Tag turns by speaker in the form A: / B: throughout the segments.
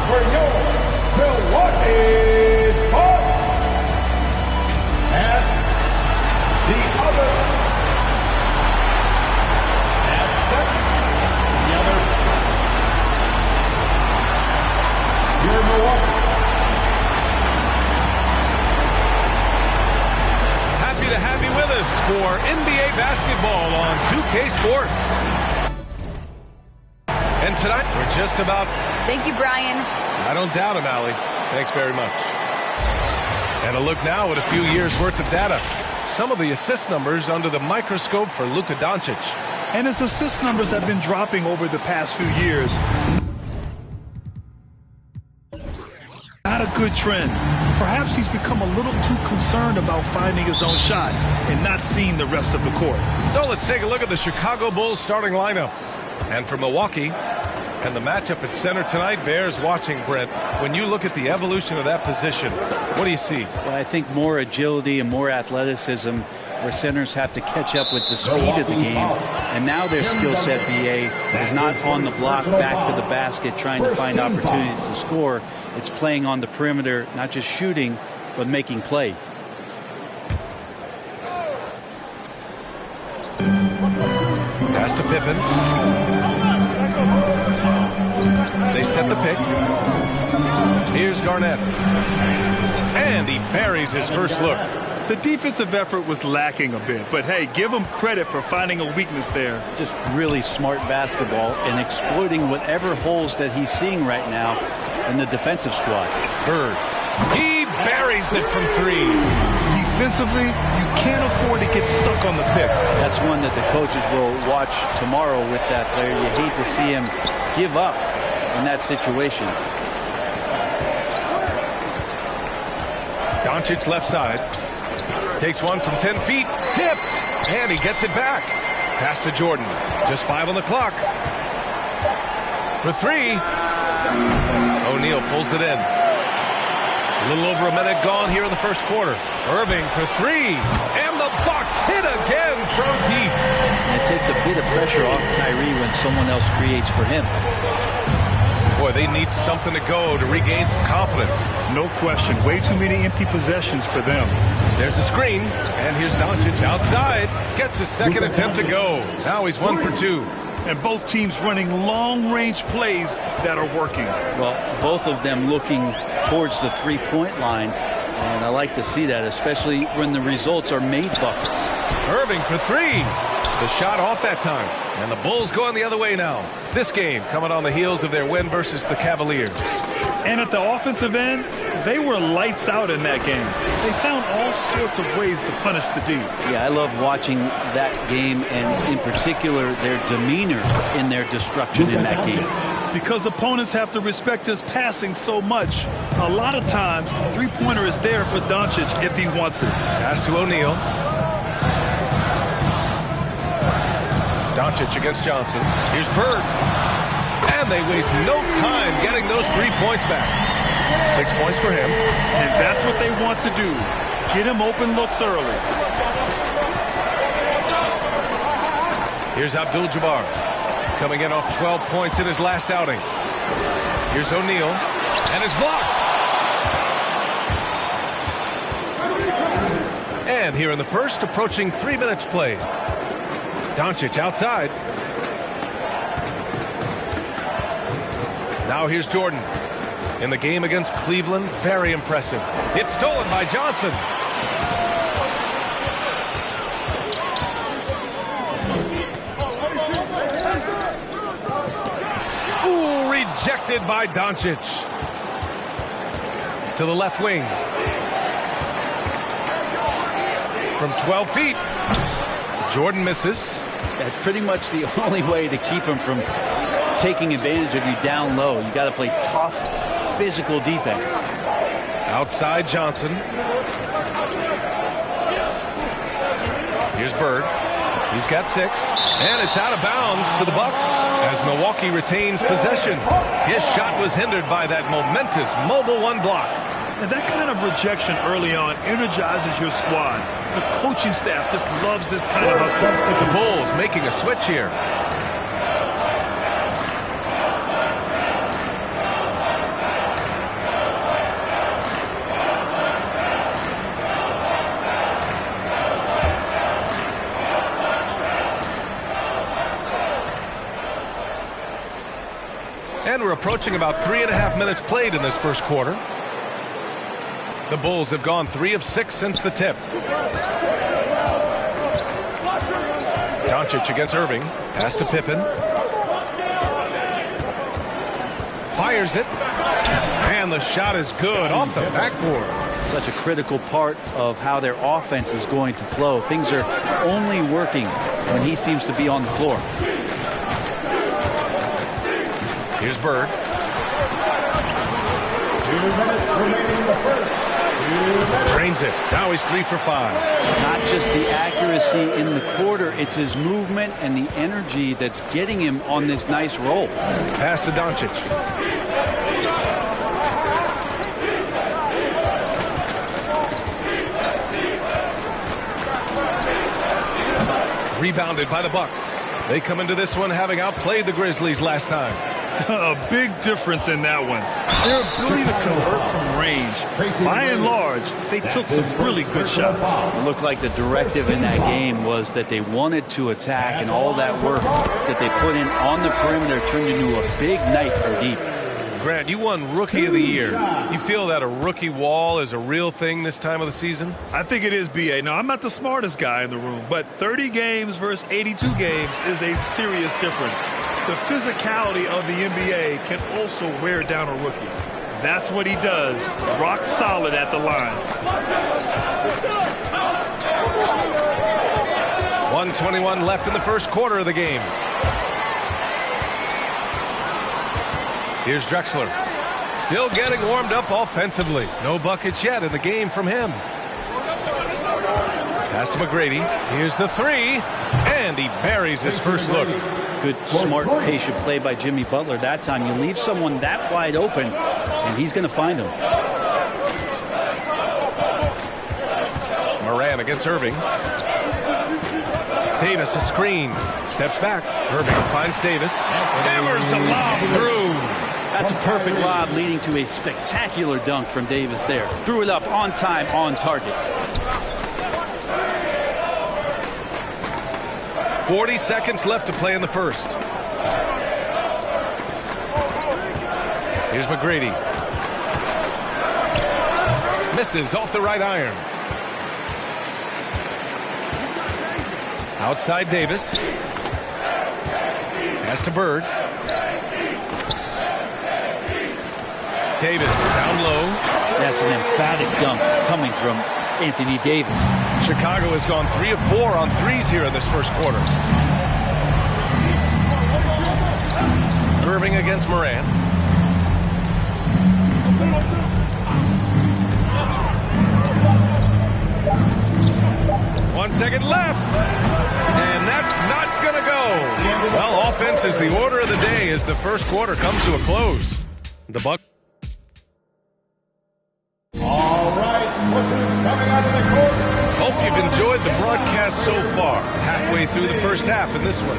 A: for your Milwaukee Bucks. And the other. And second, the other. Your Milwaukee.
B: Happy to have you with us for NBA basketball on 2K Sports. And tonight, we're just about...
C: Thank you, Brian.
B: I don't doubt him, Allie. Thanks very much. And a look now at a few years' worth of data. Some of the assist numbers under the microscope for Luka Doncic.
D: And his assist numbers have been dropping over the past few years. Not a good trend. Perhaps he's become a little too concerned about finding his own shot and not seeing the rest of the court.
B: So let's take a look at the Chicago Bulls starting lineup. And for Milwaukee, and the matchup at center tonight bears watching, Brent. When you look at the evolution of that position, what do you see?
E: Well, I think more agility and more athleticism, where centers have to catch up with the speed of the game. And now their skill set, BA, is not on the block back to the basket trying to find opportunities to score. It's playing on the perimeter, not just shooting, but making plays.
B: Pass to Pippen. They set the pick. Here's Garnett. And he buries his first look.
D: The defensive effort was lacking a bit, but hey, give him credit for finding a weakness there.
E: Just really smart basketball and exploiting whatever holes that he's seeing right now in the defensive squad.
B: Bird. He buries it from three.
D: Defensively, you can't afford to get stuck on the pick.
E: That's one that the coaches will watch tomorrow with that player. You hate to see him give up in that situation.
B: Doncic left side. Takes one from 10 feet. Tipped. And he gets it back. Pass to Jordan. Just 5 on the clock. For three. O'Neal pulls it in. A little over a minute gone here in the first quarter. Irving for three. And the Bucks hit again from deep.
E: It takes a bit of pressure off Kyrie when someone else creates for him.
B: Boy, they need something to go to regain some confidence.
D: No question. Way too many empty possessions for them.
B: There's a screen. And here's Doncic outside. Gets his second attempt to go. Now he's 1 for 2.
D: And both teams running long-range plays that are working.
E: Well, both of them looking towards the three-point line. And I like to see that, especially when the results are made buckets.
B: Irving for three. The shot off that time. And the Bulls going the other way now. This game coming on the heels of their win versus the Cavaliers.
D: And at the offensive end, they were lights out in that game. They found all sorts of ways to punish the D.
E: Yeah, I love watching that game, and in particular, their demeanor in their destruction in that game.
D: Because opponents have to respect his passing so much. A lot of times, the three-pointer is there for Doncic if he wants it.
B: Pass to O'Neal. Doncic against Johnson. Here's Bird. And they waste no time getting those 3 points back. 6 points for him.
D: And that's what they want to do. Get him open looks early.
B: Here's Abdul-Jabbar. Coming in off 12 points in his last outing. Here's O'Neal. And is blocked. And here in the first, approaching 3 minutes played. Doncic outside. Now here's Jordan. In the game against Cleveland, very impressive. It's stolen by Johnson. Ooh, rejected by Doncic. To the left wing. From 12 feet. Jordan misses.
E: That's pretty much the only way to keep him from taking advantage of you down low. You got to play tough, physical defense.
B: Outside Johnson. Here's Bird. He's got 6. And it's out of bounds to the Bucks as Milwaukee retains possession. His shot was hindered by that momentous mobile one block.
D: And that kind of rejection early on energizes your squad. The coaching staff just loves this kind of hustle.
B: The Bulls making a switch here. And we're approaching about 3.5 minutes played in this first quarter. The Bulls have gone 3 of 6 since the tip. Doncic against Irving. Pass to Pippen. Fires it. And the shot is good off the backboard.
E: Such a critical part of how their offense is going to flow. Things are only working when he seems to be on the floor.
B: Here's Bird.
A: 2 minutes remaining in the first.
B: Drains it. Now he's 3 for 5.
E: Not just the accuracy in the quarter, it's his movement and the energy that's getting him on this nice roll.
B: Pass to Doncic. Rebounded by the Bucks. They come into this one having outplayed the Grizzlies last time.
D: A big difference in that one. Their ability to convert from range. By and large, they took some really good shots.
E: It looked like the directive in that game was that they wanted to attack, and all that work that they put in on the perimeter turned into a big night for Deep.
B: Grant, you won Rookie of the Year. You feel that a rookie wall is a real thing this time of the season?
D: I think it is, B.A. Now, I'm not the smartest guy in the room, but 30 games versus 82 games is a serious difference. The physicality of the NBA can also wear down a rookie. That's what he does, rock solid at the line.
B: 1:21 left in the first quarter of the game. Here's Drexler. Still getting warmed up offensively. No buckets yet in the game from him. Pass to McGrady. Here's the 3. And he buries his first look.
E: Good, smart, patient play by Jimmy Butler that time. You leave someone that wide open, and he's going to find him.
B: Moran against Irving. Davis a screen. Steps back. Irving finds Davis. Hammers the lob through.
E: That's a perfect lob leading to a spectacular dunk from Davis there. Threw it up on time, on target.
B: 40 seconds left to play in the first. Here's McGrady. Misses off the right iron. Outside Davis. Pass to Bird. Davis down low.
E: That's an emphatic dunk coming from Anthony Davis.
B: Chicago has gone 3 of 4 on threes here in this first quarter. Irving against Moran. One second left. And that's not going to go. Well, offense is the order of the day as the first quarter comes to a close. The Bucks.
A: All right, coming out of the court.
B: Hope you've enjoyed the broadcast so far. Halfway through the first half in this one.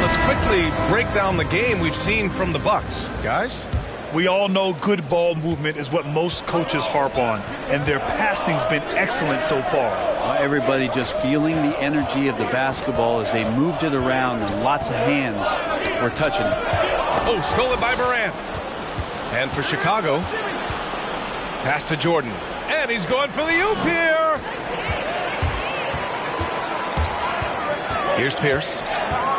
B: Let's quickly break down the game we've seen from the Bucks. Guys?
D: We all know good ball movement is what most coaches harp on, and their passing's been excellent so far.
E: Everybody just feeling the energy of the basketball as they moved it around, and lots of hands were touching it.
B: Oh, stolen by Morant. And for Chicago, pass to Jordan. And he's going for the oop here. Here's Pierce.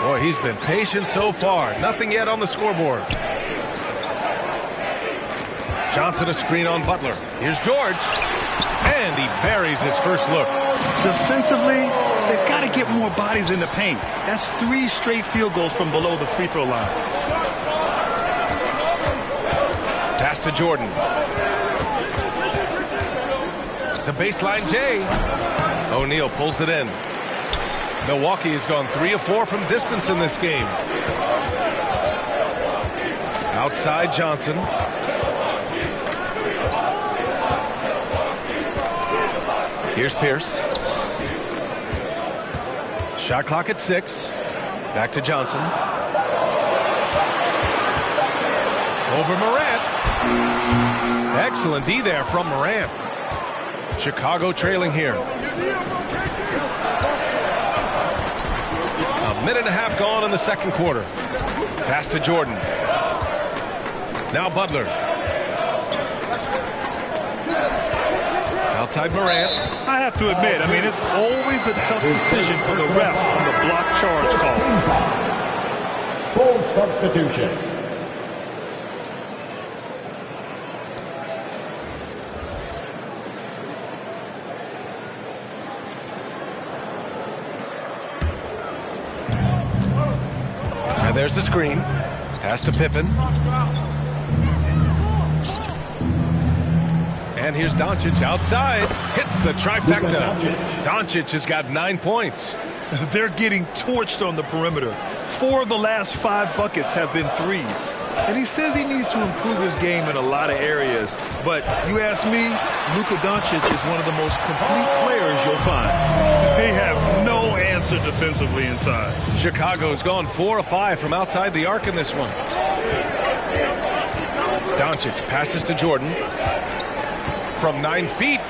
B: Boy, he's been patient so far. Nothing yet on the scoreboard. Johnson a screen on Butler. Here's George. And he buries his first look.
D: Defensively, they've got to get more bodies in the paint. That's 3 straight field goals from below the free throw line.
B: Pass to Jordan. The baseline J. O'Neal pulls it in. Milwaukee has gone 3 of 4 from distance in this game. Outside Johnson. Here's Pierce. Shot clock at 6. Back to Johnson. Over Morant. Excellent D there from Morant. Chicago trailing here. A minute and a half gone in the second quarter. Pass to Jordan. Now Butler. Outside Morant.
D: I have to admit, I mean, it's always a tough decision for the ref on the block charge call.
A: Full substitution.
B: And there's the screen. Pass to Pippen. And here's Doncic outside. Hits the trifecta. Doncic has got 9 points.
D: They're getting torched on the perimeter. 4 of the last 5 buckets have been threes. And he says he needs to improve his game in a lot of areas. But you ask me, Luka Doncic is one of the most complete players you'll find. They have no answer defensively inside.
B: Chicago's gone 4 of 5 from outside the arc in this one. Doncic passes to Jordan. From 9 feet.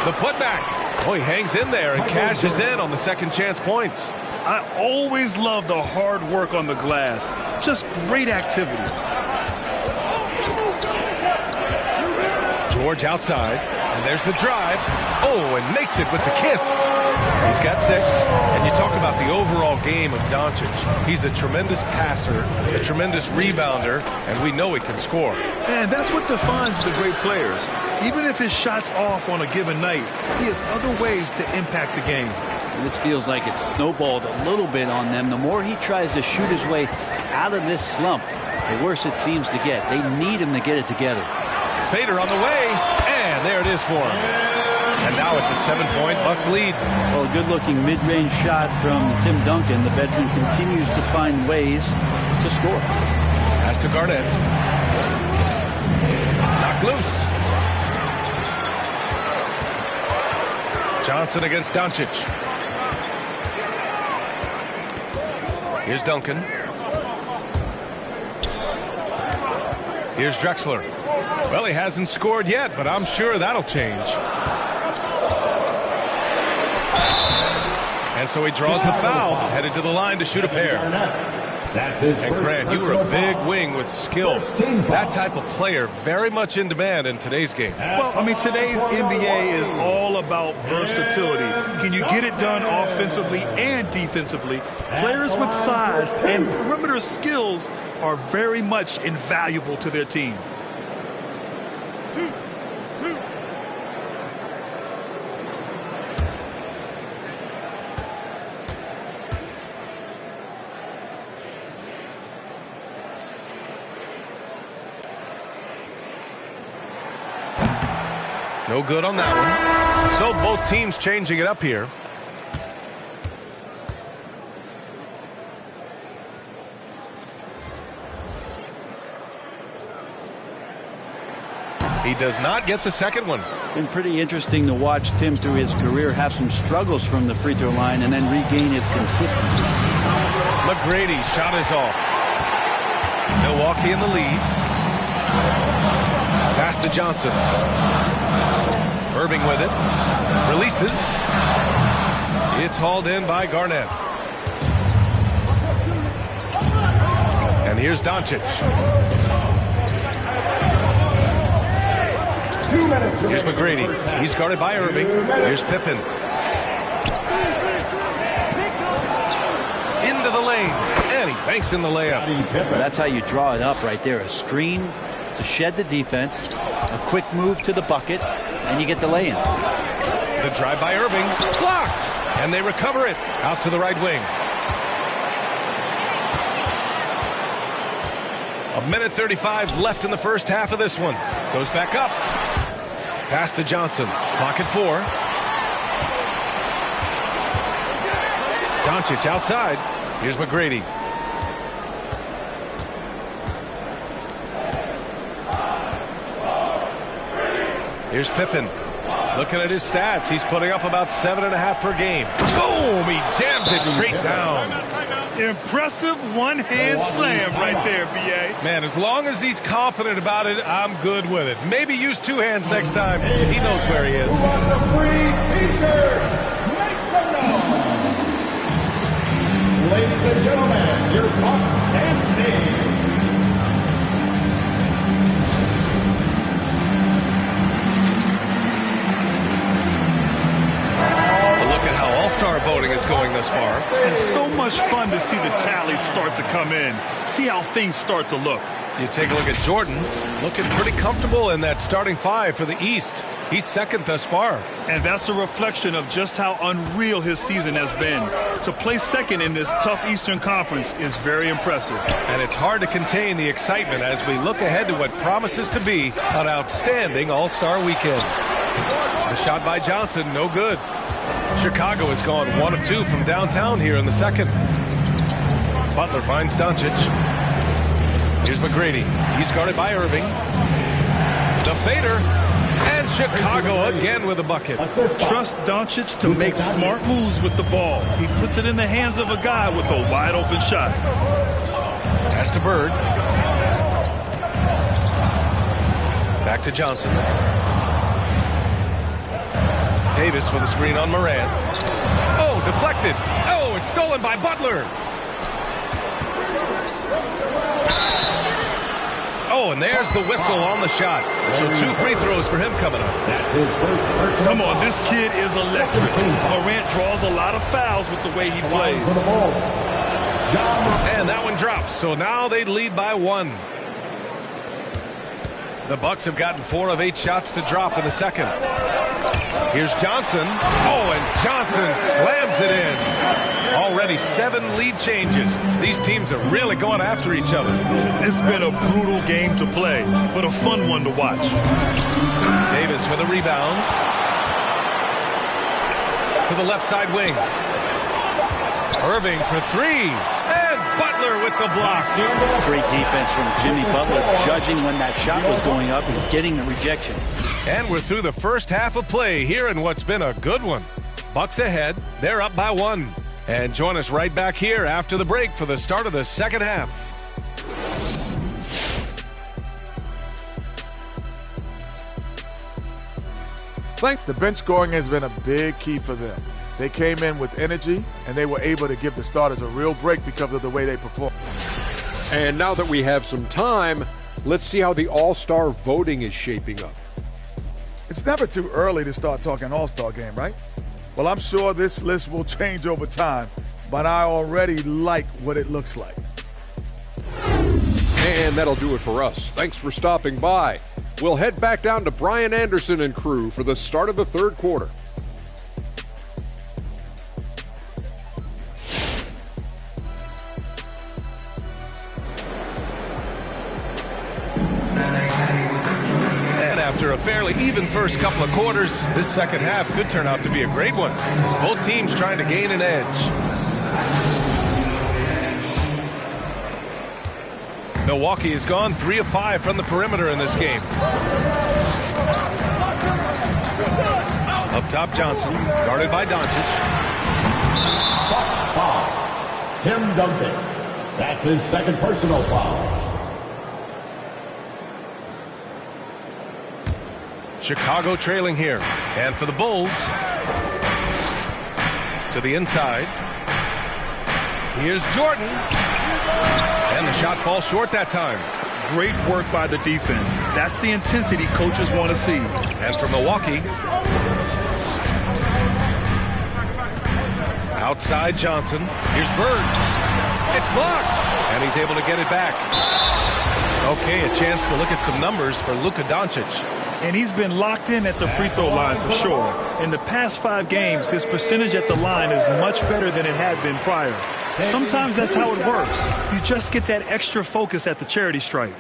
B: The putback. Oh, he hangs in there and cashes in on the second chance points.
D: I always love the hard work on the glass. Just great activity.
B: George outside. And there's the drive. Oh, and makes it with the kiss. He's got 6. And you talk about the overall game of Doncic. He's a tremendous passer, a tremendous rebounder, and we know he can score.
D: And that's what defines the great players. Even if his shot's off on a given night, he has other ways to impact the game.
E: And this feels like it's snowballed a little bit on them. The more he tries to shoot his way out of this slump, the worse it seems to get. They need him to get it together.
B: Fader on the way, and there it is for him. And now it's a 7-point Bucks lead.
E: Well, a good-looking mid-range shot from Tim Duncan. The veteran continues to find ways to score.
B: Pass to Garnett. Knocked loose. Johnson against Doncic. Here's Duncan. Here's Drexler. Well, he hasn't scored yet, but I'm sure that'll change. And so he draws the foul, headed to the line to shoot a pair.
A: That's his
B: And Grant, you were a big wing with skill. That type of player very much in demand in today's game.
D: Well, I mean, today's NBA is all about versatility. Can you get it done offensively and defensively? Players with size and perimeter skills are very much invaluable to their team.
B: No good on that one. So both teams changing it up here. He does not get the second one.
E: Been pretty interesting to watch Tim through his career have some struggles from the free throw line and then regain his consistency.
B: McGrady shot is off. Milwaukee in the lead. Pass to Johnson. Irving with it. Releases. It's hauled in by Garnett. And here's Doncic. Here's McGrady. He's guarded by Irving. Here's Pippen. Into the lane. And he banks in the layup.
E: That's how you draw it up right there. A screen to shed the defense. A quick move to the bucket. And you get the lay-in.
B: The drive by Irving. Blocked. And they recover it. Out to the right wing. 1:35 left in the first half of this one. Goes back up. Pass to Johnson. Clock at 4. Doncic outside. Here's McGrady. Here's Pippen. Looking at his stats, he's putting up about 7.5 per game. Boom! He jams it straight down.
D: Impressive one-hand slam right there, B.A.
B: Man, as long as he's confident about it, I'm good with it. Maybe use 2 hands next time. He knows where he is.
A: Who wants a free T-shirt? Make some noise. Ladies and gentlemen, your Bucks and Steve.
B: voting is going thus far.
D: And so much fun to see the tallies start to come in. See how things start to look.
B: You take a look at Jordan, looking pretty comfortable in that starting five for the East. He's second thus far.
D: And that's a reflection of just how unreal his season has been. To place second in this tough Eastern Conference is very impressive.
B: And it's hard to contain the excitement as we look ahead to what promises to be an outstanding All-Star weekend. The shot by Johnson, no good. Chicago has gone 1 of 2 from downtown here in the second. Butler finds Doncic. Here's McGrady. He's guarded by Irving. The fader. And Chicago again with a bucket.
D: Trust Doncic to make smart moves with the ball. He puts it in the hands of a guy with a wide open shot.
B: Pass to Bird. Back to Johnson. Davis with a screen on Moran. Oh, deflected. Oh, it's stolen by Butler. Oh, and there's the whistle on the shot. So 2 free throws for him coming up.
A: That's his first personal.
D: Come on, this kid is electric. Morant draws a lot of fouls with the way he plays.
A: For the ball.
B: And that one drops. So now they lead by 1. The Bucks have gotten 4 of 8 shots to drop in the second. Here's Johnson. Oh, and Johnson slams it in. Already 7 lead changes. These teams are really going after each other.
D: It's been a brutal game to play, but a fun one to watch.
B: Davis with a rebound. To the left side wing. Irving for 3. And Butler with the block.
E: Great defense from Jimmy Butler, judging when that shot was going up and getting the rejection.
B: And we're through the first half of play here in what's been a good one. Bucks ahead. They're up by 1. And join us right back here after the break for the start of the second half.
C: The bench scoring has been a big key for them. They came in with energy, and they were able to give the starters a real break because of the way they performed.
F: And now that we have some time, let's see how the All-Star voting is shaping up.
C: It's never too early to start talking All-Star game, right? Well, I'm sure this list will change over time, but I already like what it looks like.
F: And that'll do it for us. Thanks for stopping by. We'll head back down to Brian Anderson and crew for the start of the third quarter.
B: After a fairly even first couple of quarters, this second half could turn out to be a great one, as both teams trying to gain an edge. Milwaukee has gone 3 of 5 from the perimeter in this game. Up top, Johnson, guarded by Doncic.
A: Bucks foul. Tim Duncan. That's his second personal foul.
B: Chicago trailing here. And for the Bulls, to the inside. Here's Jordan. And the shot falls short that time.
D: Great work by the defense. That's the intensity coaches want to see.
B: And for Milwaukee, outside Johnson. Here's Bird. It's blocked. And he's able to get it back. Okay, a chance to look at some numbers for Luka Doncic.
D: And he's been locked in at the free throw line for sure. In the past 5 games, his percentage at the line is much better than it had been prior. Sometimes that's how it works. You just get that extra focus at the charity stripe.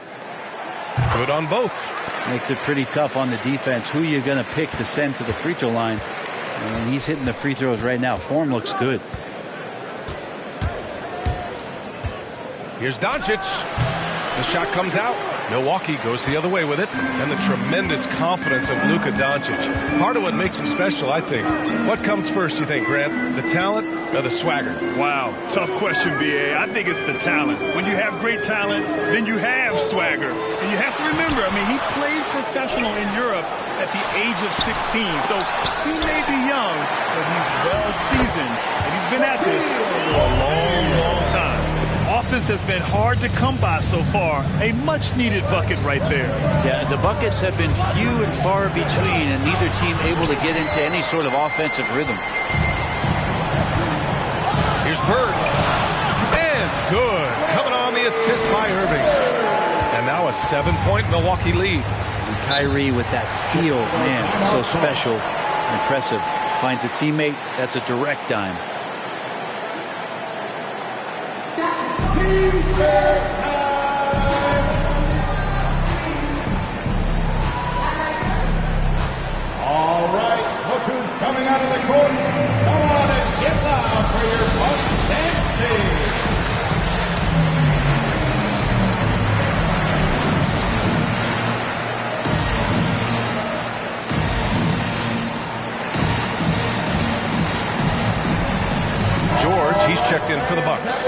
B: Good on both.
E: Makes it pretty tough on the defense. Who you're going to pick to send to the free throw line. And he's hitting the free throws right now. Form looks good.
B: Here's Doncic. The shot comes out. Milwaukee goes the other way with it. And the tremendous confidence of Luka Doncic. Part of what makes him special, I think. What comes first, you think, Grant? The talent or the swagger?
D: Wow, tough question, B.A. I think it's the talent. When you have great talent, then you have swagger. And you have to remember, I mean, he played professional in Europe at the age of 16. So he may be young, but he's well-seasoned. And he's been at this for a long, long time. Offense has been hard to come by so far. A much-needed bucket right there.
E: Yeah, the buckets have been few and far between, and neither team able to get into any sort of offensive rhythm.
B: Bird. And good. Coming on the assist by Irving. And now a 7-point Milwaukee lead.
E: And Kyrie with that feel, man, so special, impressive. Finds a teammate, that's a direct dime.
A: All right, look who's coming out of the court. Come on and get loud for your Bucks dance team.
B: George, he's checked in for the Bucks.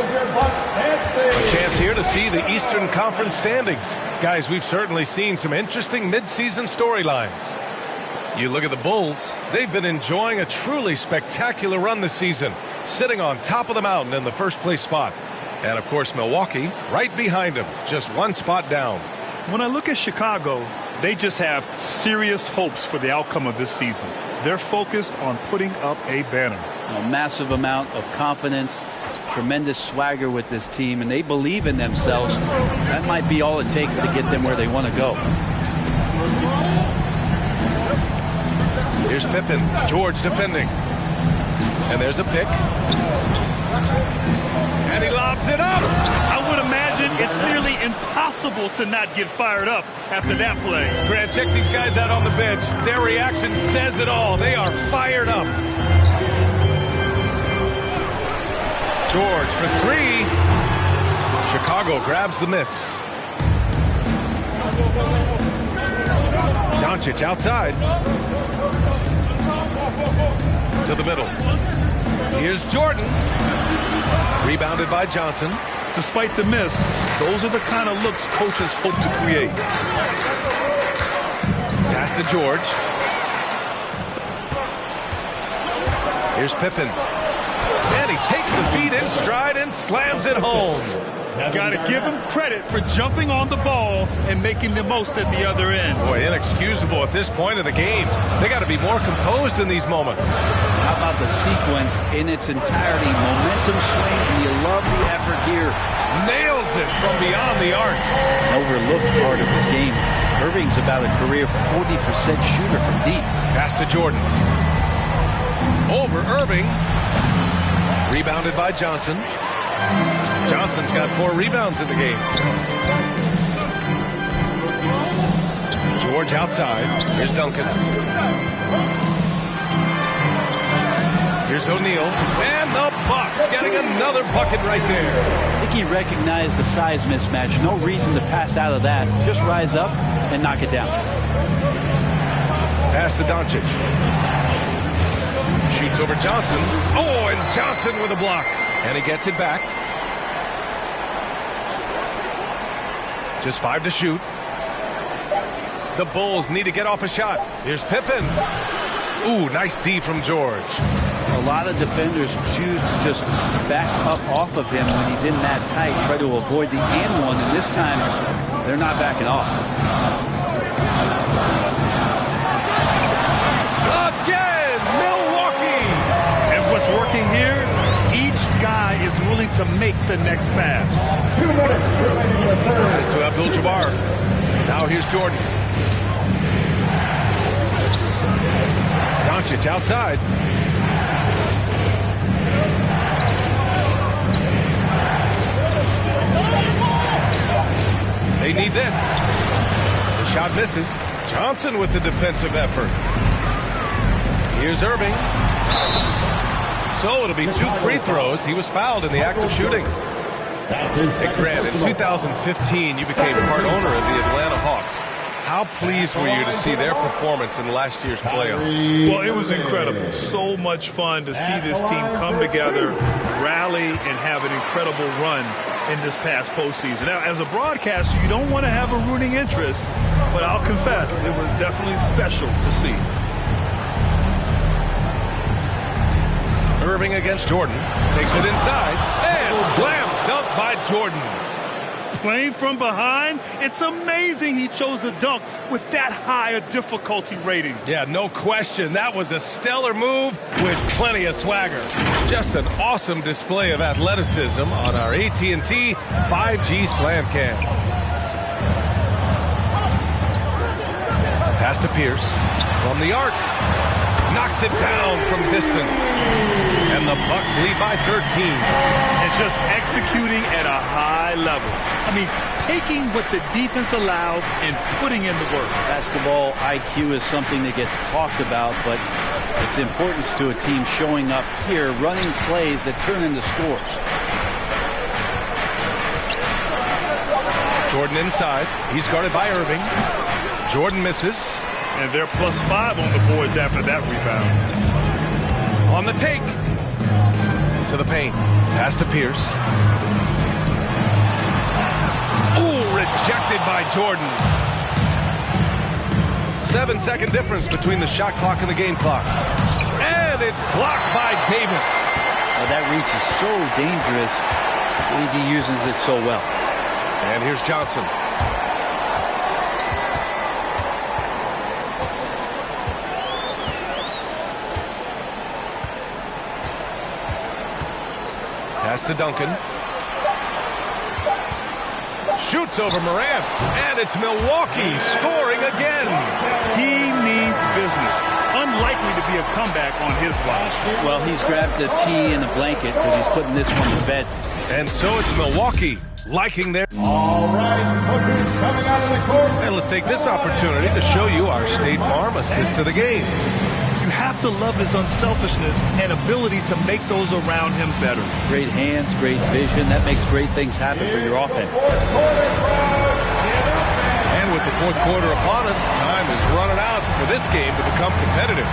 B: A chance here to see the Eastern Conference standings. Guys, we've certainly seen some interesting midseason storylines. You look at the Bulls, they've been enjoying a truly spectacular run this season, sitting on top of the mountain in the first place spot. And of course, Milwaukee right behind them, just one spot down.
D: When I look at Chicago, they just have serious hopes for the outcome of this season. They're focused on putting up a banner.
E: A massive amount of confidence, tremendous swagger with this team, and they believe in themselves. That might be all it takes to get them where they want to go.
B: Here's Pippen, George defending. And there's a pick. And he lobs it up.
D: I would imagine it's nearly impossible to not get fired up after that play.
B: Grant, check these guys out on the bench. Their reaction says it all. They are fired up. George for three. Chicago grabs the miss. Doncic outside. To the middle. Here's Jordan. Rebounded by Johnson.
D: Despite the miss, those are the kind of looks coaches hope to create.
B: Pass to George. Here's Pippen. And he takes the feed in stride and slams it home.
D: Got to give him credit for jumping on the ball and making the most at the other end.
B: Boy, inexcusable at this point of the game. They got to be more composed in these moments.
E: How about the sequence in its entirety? Momentum swing, and you love the effort here.
B: Nails it from beyond the arc.
E: An overlooked part of this game. Irving's about a career 40% shooter from deep.
B: Pass to Jordan. Over Irving. Rebounded by Johnson. Johnson's got 4 rebounds in the game. George outside. Here's Duncan. Here's O'Neal. And the Bucks getting another bucket right there.
E: I think he recognized the size mismatch. No reason to pass out of that. Just rise up and knock it down.
B: Pass to Doncic. Shoots over Johnson. Oh, and Johnson with a block. And he gets it back. Just 5 to shoot. The Bulls need to get off a shot. Here's Pippen. Ooh, nice D from George.
E: A lot of defenders choose to just back up off of him when he's in that tight, try to avoid the and one, and this time they're not backing off.
B: Again, Milwaukee!
D: And what's working here, each guy is willing to make the next pass.
A: 2 minutes remaining in the third.
B: Pass to Abdul-Jabbar. Now here's Jordan. Doncic outside. They need this. The shot misses. Johnson with the defensive effort. Here's Irving. So it'll be 2 free throws. He was fouled in the act of shooting.
A: That's his
B: Hey,
A: second
B: Grant, in
A: personal
B: 2015, you became part owner of the Atlanta Hawks. How pleased were you to see their performance in last year's playoffs?
D: Well, it was incredible. So much fun to see this team come together, rally, and have an incredible run in this past postseason. Now, as a broadcaster, you don't want to have a rooting interest, but I'll confess, it was definitely special to see.
B: Irving against Jordan. Takes it inside. And slam dunk by Jordan.
D: Playing from behind, it's amazing he chose a dunk with that high a difficulty rating.
B: Yeah, no question. That was a stellar move with plenty of swagger. Just an awesome display of athleticism on our AT&T 5G Slam Cam. Pass to Pierce from the arc. Knocks it down from distance. And the Bucks lead by 13.
D: And just executing at a high level. I mean, taking what the defense allows and putting in the work.
E: Basketball IQ is something that gets talked about, but its importance to a team showing up here, running plays that turn into scores.
B: Jordan inside. He's guarded by Irving. Jordan misses.
D: And they're +5 on the boards after that rebound.
B: On the take. To the paint. Pass to Pierce. Ooh, rejected by Jordan. 7-second difference between the shot clock and the game clock. And it's blocked by Davis.
E: Well, that reach is so dangerous. AD uses it so well.
B: And here's Johnson. Pass to Duncan. Shoots over Morant. And it's Milwaukee scoring again.
D: He means business. Unlikely to be a comeback on his watch.
E: Well, he's grabbed a tee and a blanket because he's putting this one to bed.
B: And so it's Milwaukee liking their...
A: All right, Hookers coming out of the court.
B: And let's take this opportunity to show you our State Farm assist to the game.
D: You have to love his unselfishness and ability to make those around him better.
E: Great hands, great vision. That makes great things happen for your offense.
B: And with the fourth quarter upon us, time is running out for this game to become competitive.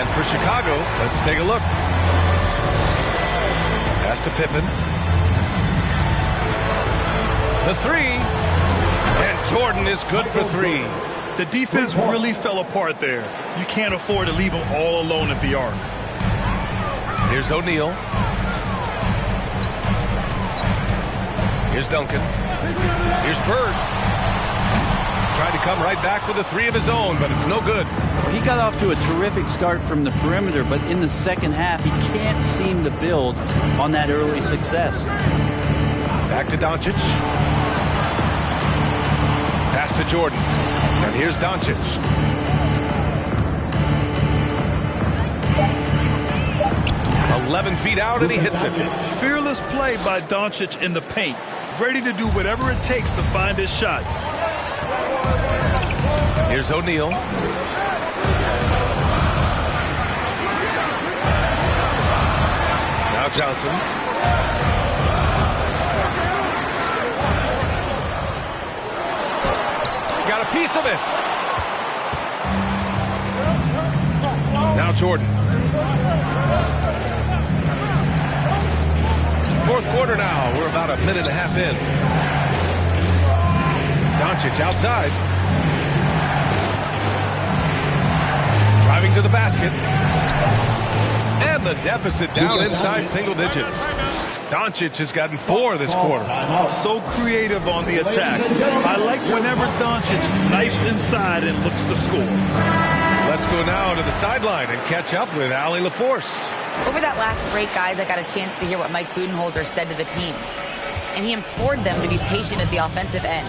B: And for Chicago, let's take a look. Pass to Pippen. The three. And Jordan is good for three.
D: The defense really fell apart there. You can't afford to leave them all alone at the arc.
B: Here's O'Neal. Here's Duncan. Here's Bird. Tried to come right back with a three of his own, but it's no good.
E: He got off to a terrific start from the perimeter, but in the second half, he can't seem to build on that early success.
B: Back to Doncic. Pass to Jordan. And here's Doncic. "11 feet out, and he hits it.
D: Fearless play by Doncic in the paint. Ready to do whatever it takes to find his shot.
B: Here's O'Neal. Now Johnson. Got a piece of it. Now Jordan. Fourth quarter now. We're about a minute and a half in. Doncic outside. Driving to the basket. And the deficit down inside single digits. Doncic has gotten 4 this quarter.
D: So creative on the attack. I like whenever Doncic knifes inside and looks to score.
B: Let's go now to the sideline and catch up with Allie LaForce.
G: Over that last break, guys, I got a chance to hear what Mike Budenholzer said to the team. And he implored them to be patient at the offensive end.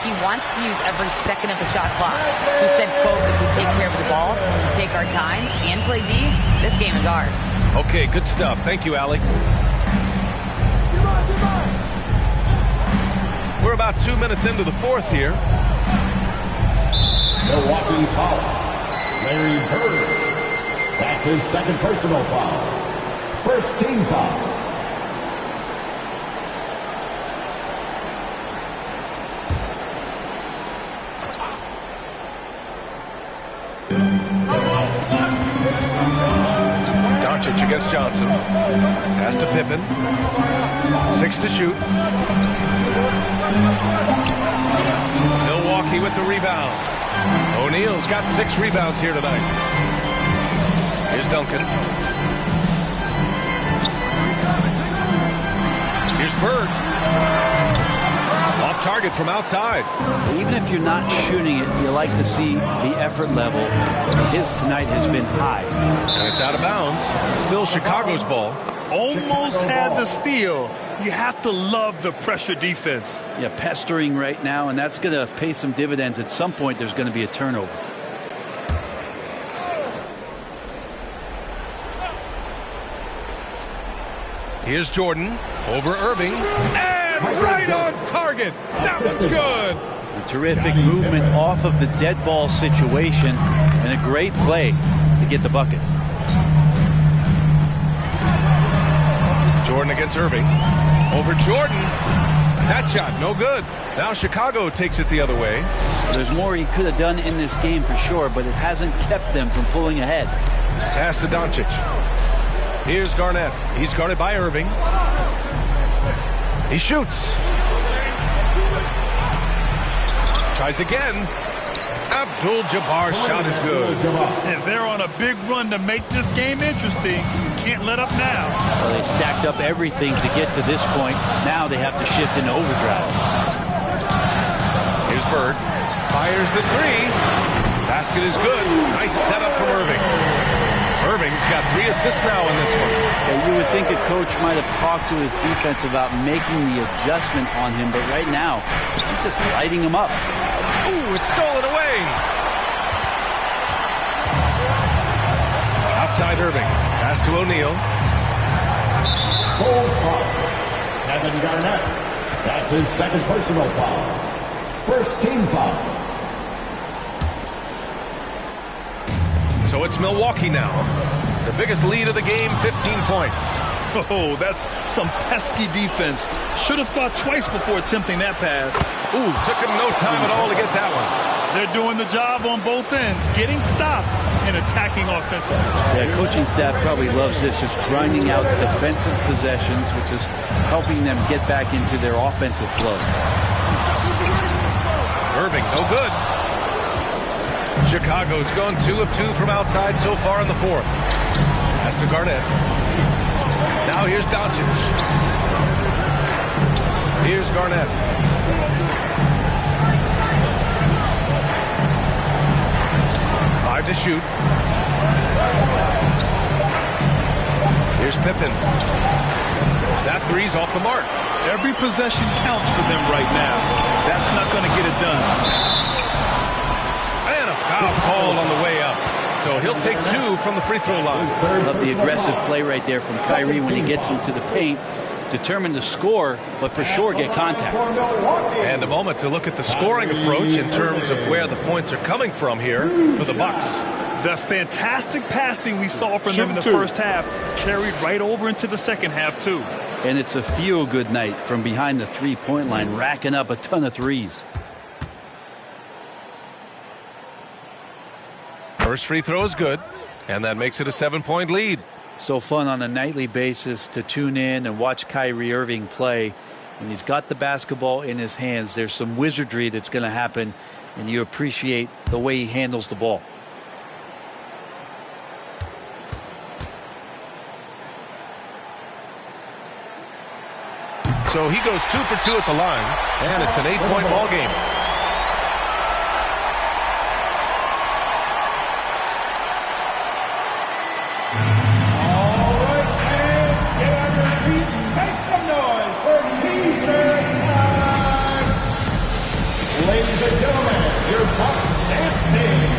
G: He wants to use every second of the shot clock. He said, quote, "If we take care of the ball, we take our time, and play D, this game is ours."
B: Okay, good stuff. Thank you, Allie. We're about 2 minutes into the fourth here.
A: Milwaukee foul. Larry Bird. That's his second personal foul. First team foul.
B: Doncic against Johnson. Pass to Pippen. 6 to shoot. Milwaukee with the rebound. O'Neal's got 6 rebounds here tonight. Here's Duncan. Here's Bird. Off target from outside.
E: Even if you're not shooting it, you like to see the effort level. His tonight has been high.
B: And it's out of bounds. Still Chicago's ball.
D: Almost had the steal. You have to love the pressure defense.
E: Yeah, pestering right now, and that's going to pay some dividends. At some point, there's going to be a turnover.
B: Here's Jordan over Irving. And right on target. That one's good.
E: A terrific movement off of the dead ball situation and a great play to get the bucket.
B: Jordan against Irving. Over Jordan. That shot, no good. Now Chicago takes it the other way.
E: There's more he could have done in this game for sure, but it hasn't kept them from pulling ahead.
B: Pass to Doncic. Here's Garnett. He's guarded by Irving. He shoots. Tries again. Abdul-Jabbar's shot is good.
D: And they're on a big run to make this game interesting. Can't let up now.
E: Well, they stacked up everything to get to this point. Now they have to shift into overdrive.
B: Here's Bird. Fires the three. Basket is good. Nice setup from Irving. Irving's got 3 assists now in this one.
E: Yeah, you would think a coach might have talked to his defense about making the adjustment on him, but right now, he's just lighting him up.
B: Ooh, it's stolen away. Outside Irving. Pass to O'Neal.
A: Full foul. Kevin Garnett. That's his second personal foul. First team foul.
B: So it's Milwaukee now. The biggest lead of the game, 15 points.
D: Oh, that's some pesky defense. Should have thought twice before attempting that pass.
B: Ooh, took him no time at all to get that one.
D: They're doing the job on both ends, getting stops and attacking offensively.
E: Yeah, coaching staff probably loves this, just grinding out defensive possessions, which is helping them get back into their offensive flow.
B: Irving, no good. Chicago's gone 2 of 2 from outside so far in the fourth. Pass to Garnett. Now here's Doncic. Here's Garnett. Five to shoot. Here's Pippen. That three's off the mark.
D: Every possession counts for them right now. That's not going to get it done.
B: And a foul called on the way up. So he'll take 2 from the free throw line.
E: Love the aggressive play right there from Kyrie when he gets into the paint. Determined to score, but for sure get contact.
B: And a moment to look at the scoring approach in terms of where the points are coming from here for the Bucks.
D: The fantastic passing we saw from them in the first half carried right over into the second half, too.
E: And it's a feel-good night from behind the three-point line, racking up a ton of threes.
B: First free throw is good, and that makes it a 7-point lead.
E: So fun on a nightly basis to tune in and watch Kyrie Irving play. When he's got the basketball in his hands, there's some wizardry that's going to happen, and you appreciate the way he handles the ball.
B: So he goes 2 for 2 at the line, and it's an 8-point ball game.
A: Ladies and gentlemen, your Bucks dance team.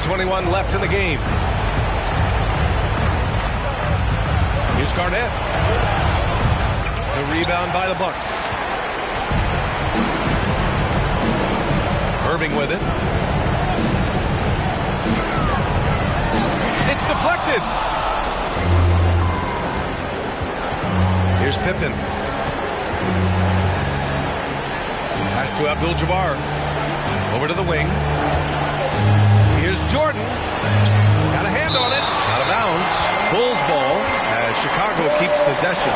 B: .21 left in the game. Here's Garnett. The rebound by the Bucks. Irving with it. It's deflected. Here's Pippen. Pass to Abdul-Jabbar. Over to the wing. Here's Jordan. Got a hand on it. Out of bounds. Bulls ball as Chicago keeps possession.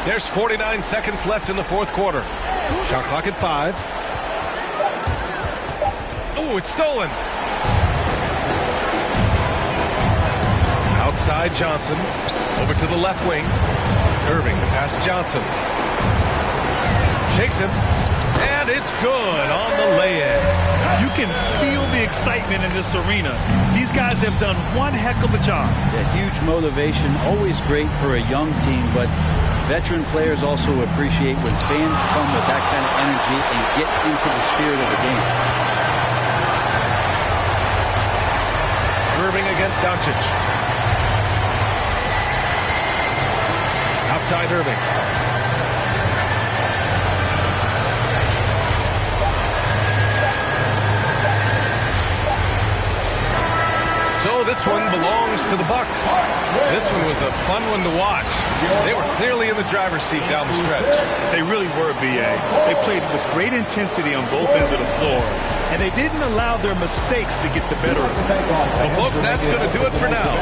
B: There's 49 seconds left in the fourth quarter. Shot clock at 5. Oh, it's stolen. Outside Johnson. Over to the left wing. Irving, the pass to Johnson. Shakes him. And it's good on the lay-in.
D: You can feel the excitement in this arena. These guys have done one heck of a job.
E: A huge motivation, always great for a young team, but veteran players also appreciate when fans come with that kind of energy and get into the spirit of the game.
B: Irving against Doncic. Outside Irving. So this one belongs to the Bucks. This one was a fun one to watch. They were clearly in the driver's seat down the stretch.
D: They really were, B.A. They played with great intensity on both ends of the floor, and they didn't allow their mistakes to get the better of them.
B: Well, folks, that's going to do it for now.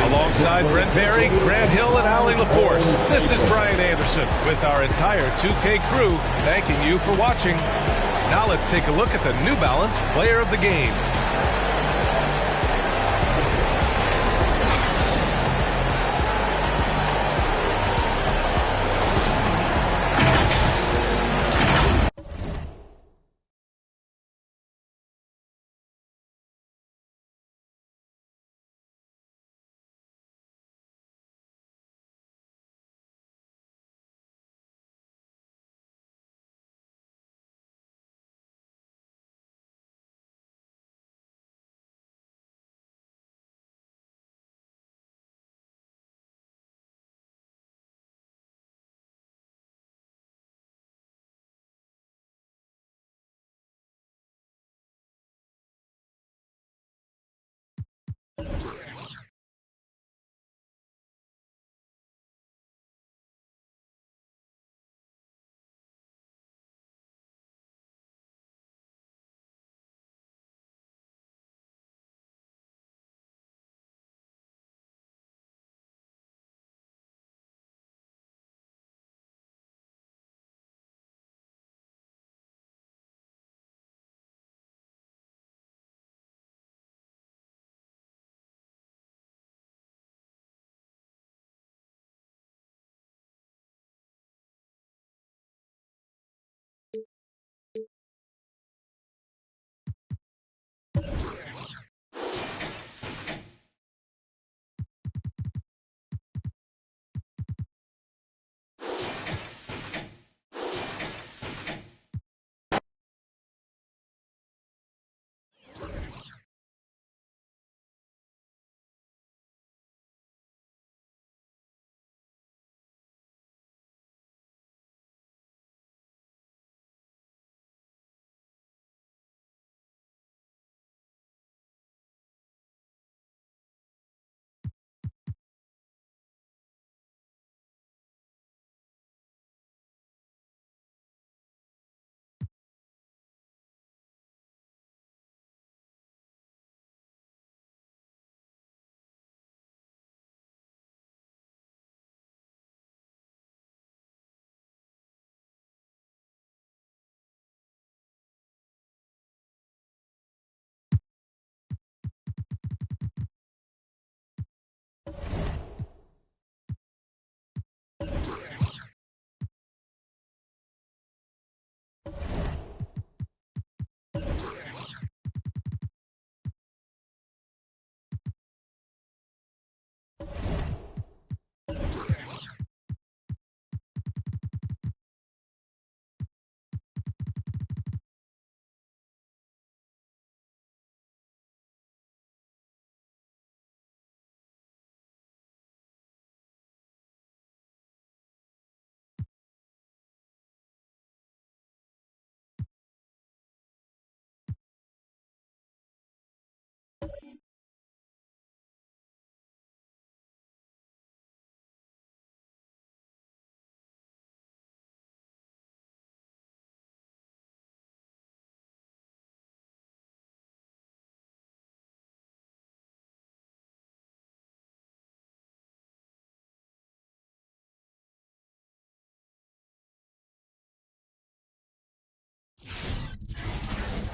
B: Alongside Brent Barry, Grant Hill, and Allie LaForce, this is Brian Anderson with our entire 2K crew thanking you for watching. Now let's take a look at the New Balance Player of the Game.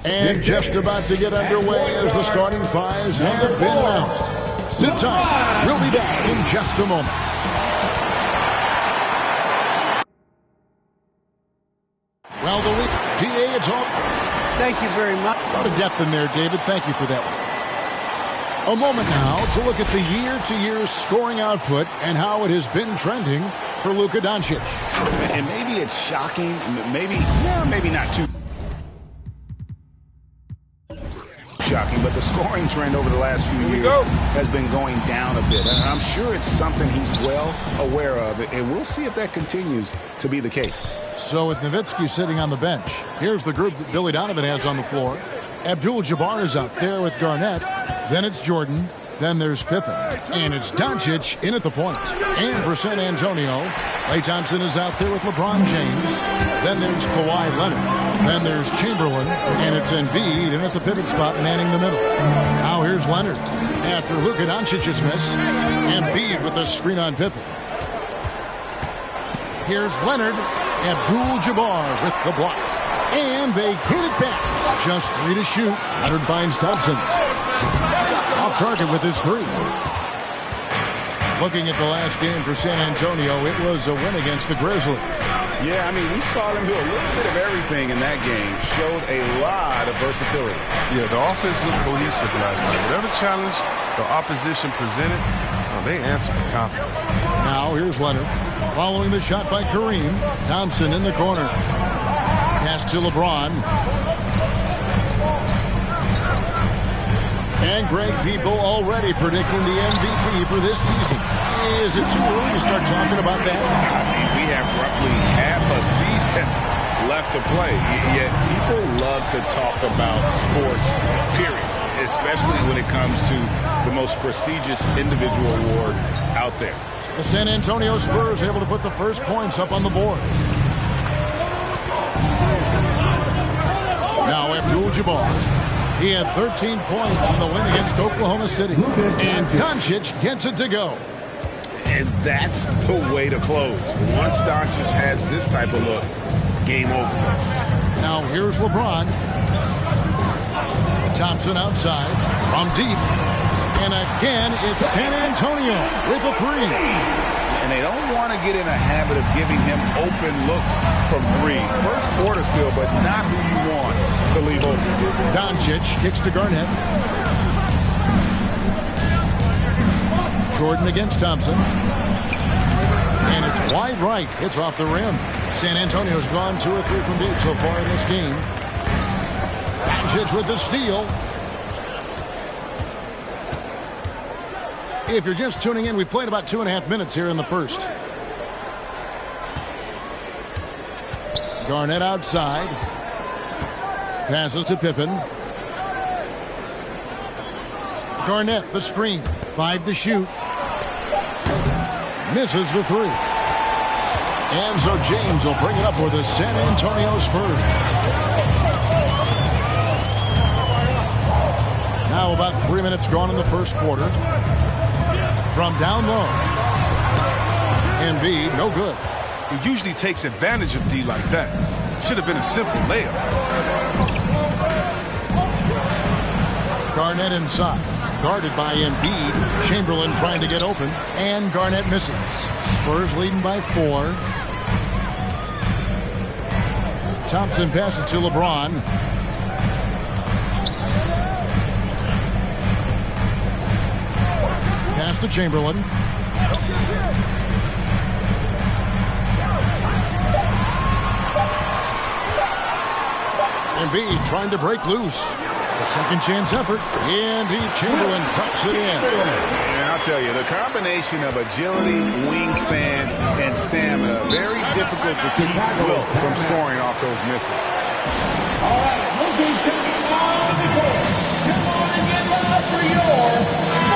H: And just about to get underway as the starting fives have been announced. Sit tight. We'll be back in just a moment. Well, the week, DA, it's all.
I: Thank you very much.
H: A lot of depth in there, David. Thank you for that one. A moment now to look at the year-to-year scoring output and how it has been trending for Luka Doncic.
J: And maybe it's shocking, maybe not too shocking, but the scoring trend over the last few years has been going down a bit. And I'm sure it's something he's well aware of, and we'll see if that continues to be the case.
H: So with Nowitzki sitting on the bench, here's the group that Billy Donovan has on the floor. Abdul-Jabbar is out there with Garnett. Then it's Jordan. Then there's Pippen. And it's Doncic in at the point. And for San Antonio, Klay Thompson is out there with LeBron James. Then there's Kawhi Leonard. Then there's Chamberlain. And it's Embiid in at the pivot spot, manning the middle. Now here's Leonard. After Luka Doncic's miss, Embiid with the screen on Pippen. Here's Leonard. Abdul-Jabbar with the block. And they get it back. Just 3 to shoot. Leonard finds Thompson. Off target with his 3. Looking at the last game for San Antonio, it was a win against the Grizzlies.
J: Yeah, I mean, we saw them do a little bit of everything in that game. Showed a lot of versatility.
B: Yeah, the offense looked cohesive last night. Whatever challenge the opposition presented, they answered with confidence.
H: Now here's Leonard. Following the shot by Kareem. Thompson in the corner. Pass to LeBron. And Greg, people already predicting the MVP for this season. Is it too early to start talking about that?
J: I mean, we have roughly half a season left to play. Yet people love to talk about sports, period. Especially when it comes to the most prestigious individual award out there.
H: The San Antonio Spurs able to put the first points up on the board. Now Abdul-Jabbar. He had 13 points in the win against Oklahoma City. And Doncic gets it to go.
J: And that's the way to close. Once Doncic has this type of look, game over.
H: Now here's LeBron. Thompson outside from deep. And again, it's San Antonio with a 3.
J: And they don't want to get in a habit of giving him open looks from 3. First quarter still, but not who you want to leave open.
H: Doncic kicks to Garnett. Jordan against Thompson. And it's wide right. It's off the rim. San Antonio's gone 2 or 3 from deep so far in this game. Doncic with the steal. If you're just tuning in, we played about 2.5 minutes here in the first. Garnett outside. Passes to Pippen. Garnett, the screen. 5 to shoot. Misses the 3. And so James will bring it up for the San Antonio Spurs. Now about 3 minutes gone in the first quarter. From down low. Embiid, no good.
B: He usually takes advantage of D like that. Should have been a simple layup.
H: Garnett inside. Guarded by Embiid. Chamberlain trying to get open. And Garnett misses. Spurs leading by 4. Thompson passes to LeBron. Pass to Chamberlain. Embiid trying to break loose. A second chance effort. Indeed, Chamberlain drops it in.
J: And I'll tell you, the combination of agility, wingspan, and stamina, very difficult to keep Wilt from scoring off those misses.
A: All right, looking to be on the court. Come on and get loud for your...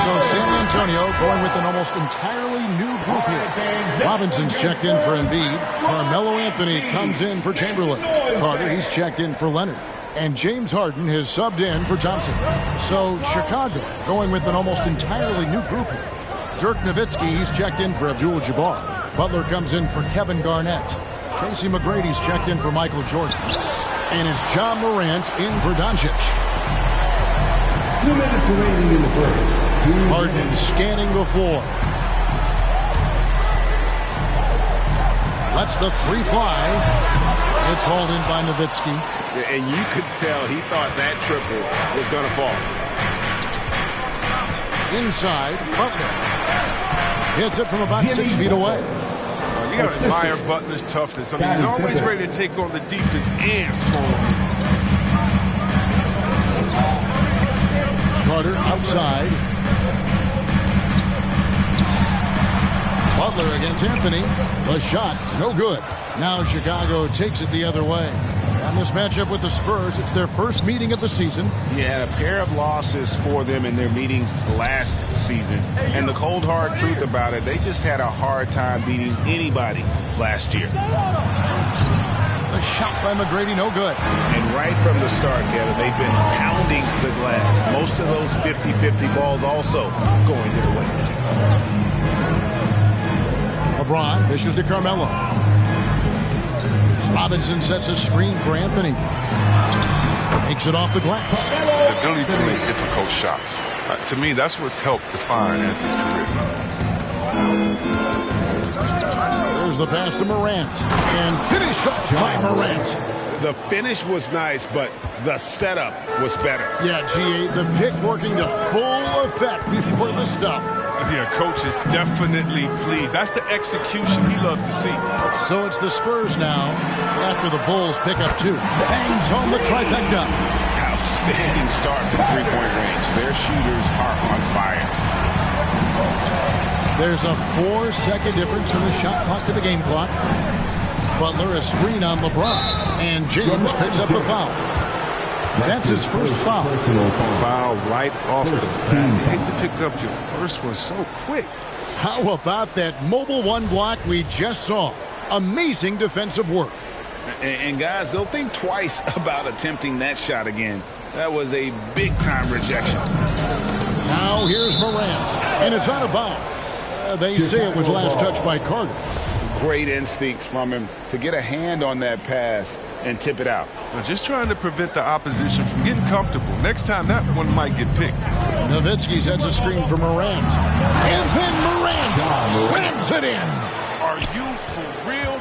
H: So San Antonio going with an almost entirely new group here. Robinson's checked in for Embiid. Carmelo Anthony comes in for Chamberlain. Carter, he's checked in for Leonard. And James Harden has subbed in for Thompson. So Chicago going with an almost entirely new group here. Dirk Nowitzki, he's checked in for Abdul-Jabbar. Butler comes in for Kevin Garnett. Tracy McGrady's checked in for Michael Jordan. And it's John Morant in for Doncic.
A: 2 minutes remaining in the first.
H: Harden scanning the floor. Lets the three fly. It's hauled in by Nowitzki.
J: And you could tell he thought that triple was going to fall.
H: Inside, Butler. Hits it from about 6 feet away.
B: You got to admire Butler's toughness. I mean, he's always ready to take on the defense and score.
H: Carter outside. Butler against Anthony. The shot, no good. Now Chicago takes it the other way. On this matchup with the Spurs, it's their first meeting of the season.
J: Yeah, a pair of losses for them in their meetings last season. And the cold, hard truth about it, they just had a hard time beating anybody last year.
H: A shot by McGrady, no good.
J: And right from the start, Kevin, they've been pounding the glass. Most of those 50-50 balls also going their way.
H: LeBron dishes to Carmelo. Robinson sets a screen for Anthony. Makes it off the glass.
I: The ability to make difficult shots. To me, that's what's helped define Anthony's career.
H: There's the pass to Morant. And finished up by Morant.
J: The finish was nice, but the setup was better.
H: Yeah, G.A., the pick working to full effect before the stuff.
I: Yeah, coach is definitely pleased. That's the execution he loves to see.
H: So it's the Spurs now after the Bulls pick up 2. Bangs home the trifecta.
J: Outstanding start from three-point range. Their shooters are on fire.
H: There's a 4-second difference from the shot clock to the game clock. Butler a screen on LeBron. And James picks up the foul. That's his first foul.
I: Foul right off the bat. You hate to pick up your first one so quick.
H: How about that mobile one block we just saw? Amazing defensive work.
J: And guys, they'll think twice about attempting that shot again. That was a big-time rejection.
H: Now here's Morant. And it's out of bounds. They say it was last touched by Carter.
J: Great instincts from him to get a hand on that pass and tip it out.
I: Well, just trying to prevent the opposition from getting comfortable. Next time, that one might get picked.
H: Nowitzki sets a screen for Morant. And then Morant slams it in.
I: Are you for real?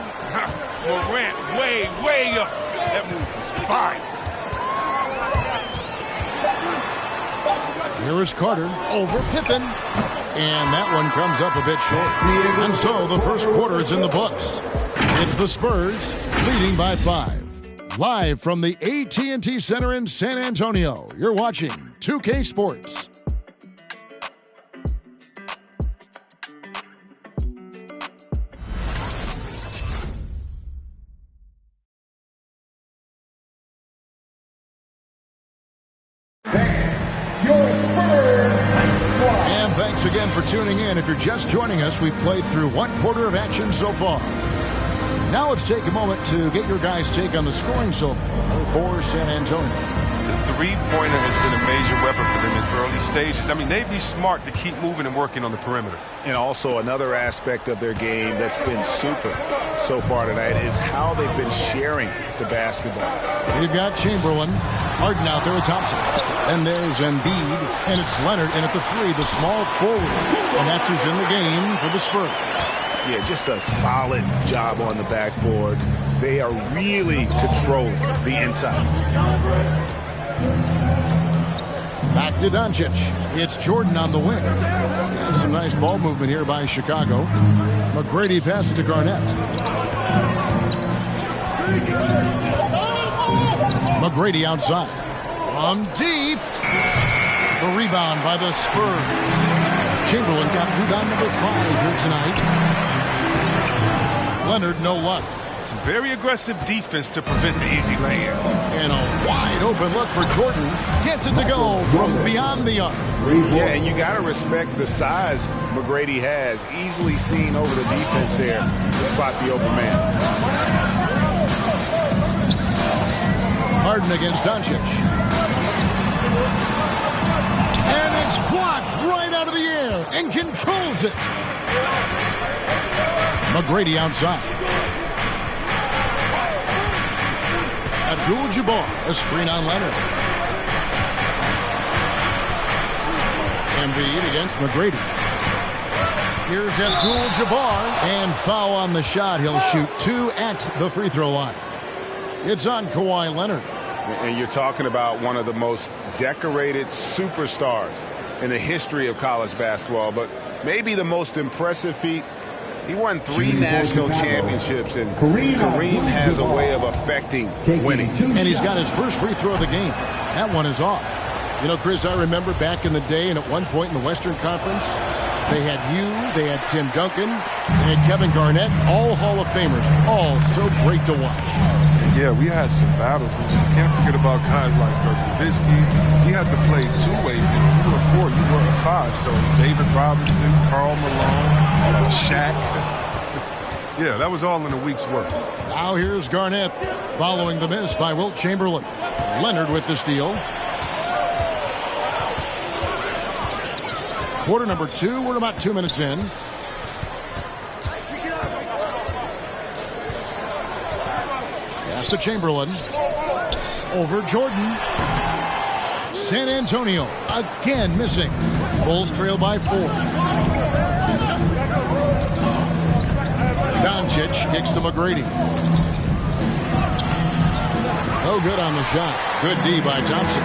I: Morant way up. That move was fine.
H: Here is Carter over Pippen. And that one comes up a bit short. And so the first quarter is in the books. It's the Spurs leading by 5. Live from the AT&T Center in San Antonio, you're watching 2K Sports. And thanks again for tuning in. If you're just joining us, we've played through 1 quarter of action so far. Now let's take a moment to get your guys' take on the scoring so far for San Antonio.
I: The three-pointer has been a major weapon for them in early stages. I mean, they'd be smart to keep moving and working on the perimeter.
J: And also another aspect of their game that's been super so far tonight is how they've been sharing the basketball.
H: We've got Chamberlain, Harden out there with Thompson. And there's Embiid, and it's Leonard in at the 3, the small forward. And that's who's in the game for the Spurs.
J: Yeah, just a solid job on the backboard. They are really controlling the inside.
H: Back to Doncic. It's Jordan on the wing. And some nice ball movement here by Chicago. McGrady passes to Garnett. McGrady outside. From deep. The rebound by the Spurs. Chamberlain got rebound number 5 here tonight. Leonard, no luck.
I: Some very aggressive defense to prevent the easy lay-in.
H: And a wide open look for Jordan. Gets it to go from beyond the arc.
J: Yeah, and you got to respect the size McGrady has. Easily seen over the defense there to spot the open man.
H: Harden against Doncic. And it's blocked right out of the air and controls it. McGrady outside. Abdul-Jabbar, a screen on Leonard. Embiid against McGrady. Here's Abdul-Jabbar, and foul on the shot. He'll shoot 2 at the free throw line. It's on Kawhi Leonard.
J: And you're talking about one of the most decorated superstars in the history of college basketball, but maybe the most impressive feat. He won 3 national championships, and Kareem has a way of affecting winning.
H: And he's got his first free throw of the game. That one is off. You know, Chris, I remember back in the day, and at one point in the Western Conference, they had they had Tim Duncan, they had Kevin Garnett, all Hall of Famers, all so great to watch.
I: Yeah, we had some battles. You can't forget about guys like Dirk Nowitzki. You had to play 2 ways. If you were 4, you were a 5. So David Robinson, Karl Malone, Shaq. Yeah, that was all in a week's work.
H: Now here's Garnett following the miss by Wilt Chamberlain. Leonard with the steal. Quarter number 2. We're about 2 minutes in. Pass to Chamberlain. Over Jordan. San Antonio again missing. Bulls trail by 4. Doncic kicks to McGrady. No good on the shot. Good D by Thompson.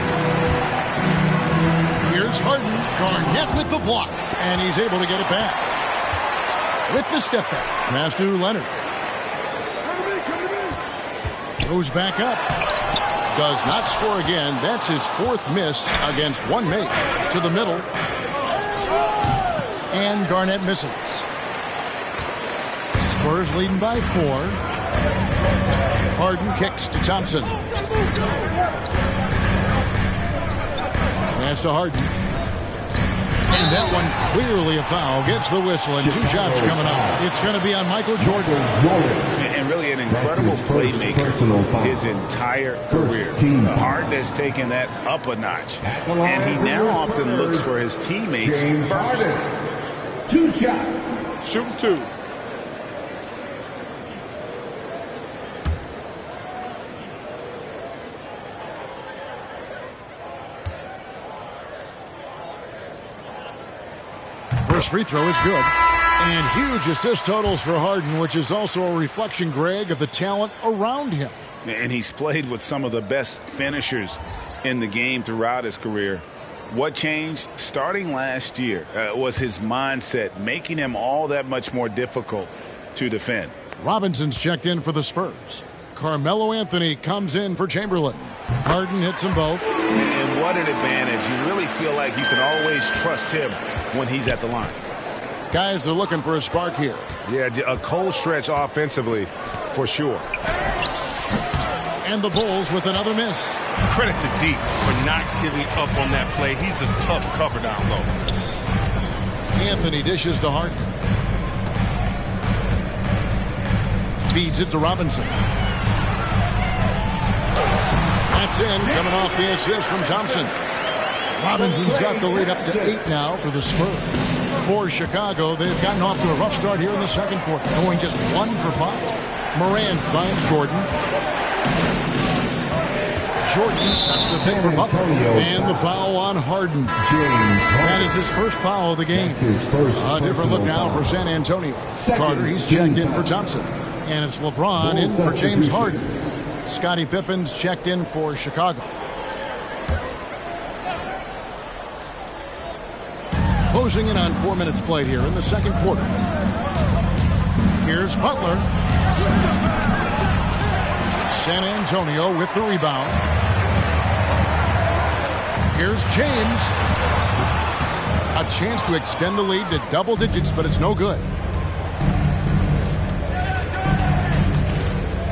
H: Here's Harden. Garnett with the block. And he's able to get it back. With the step back. Pass to Leonard. Goes back up. Does not score again. That's his 4th miss against 1 make. To the middle. And Garnett misses. Spurs leading by 4. Harden kicks to Thompson. Pass to Harden. And that one clearly a foul. Gets the whistle and 2 shots coming up. It's going to be on Michael Jordan.
J: And really an incredible playmaker his entire career. Harden has taken that up a notch. And he now often looks for his teammates first.
A: 2 shots.
J: Shoot 2.
H: First free throw is good. And huge assist totals for Harden, which is also a reflection, Greg, of the talent around him.
J: And he's played with some of the best finishers in the game throughout his career. What changed starting last year was his mindset, making him all that much more difficult to defend.
H: Robinson's checked in for the Spurs. Carmelo Anthony comes in for Chamberlain. Harden hits them both.
J: And what an advantage. You really feel like you can always trust him when he's at the line.
H: Guys are looking for a spark here.
J: Yeah, a cold stretch offensively for sure.
H: And the Bulls with another miss.
K: Credit to D for not giving up on that play. He's a tough cover down low.
H: Anthony dishes to Harden. Feeds it to Robinson. That's in, coming off the assist from Thompson. Robinson's got the lead up to 8 now for the Spurs. For Chicago, they've gotten off to a rough start here in the second quarter, going just 1 for 5. Morant finds Jordan. Jordan sets the pick for Butler. And the foul on Harden. That is his first foul of the game. A different look now for San Antonio. Carter, he's checked in for Thompson. And it's LeBron in for James Harden. Scottie Pippen's checked in for Chicago. Closing in on 4 minutes played here in the second quarter. Here's Butler. San Antonio with the rebound. Here's James. A chance to extend the lead to double digits, but it's no good.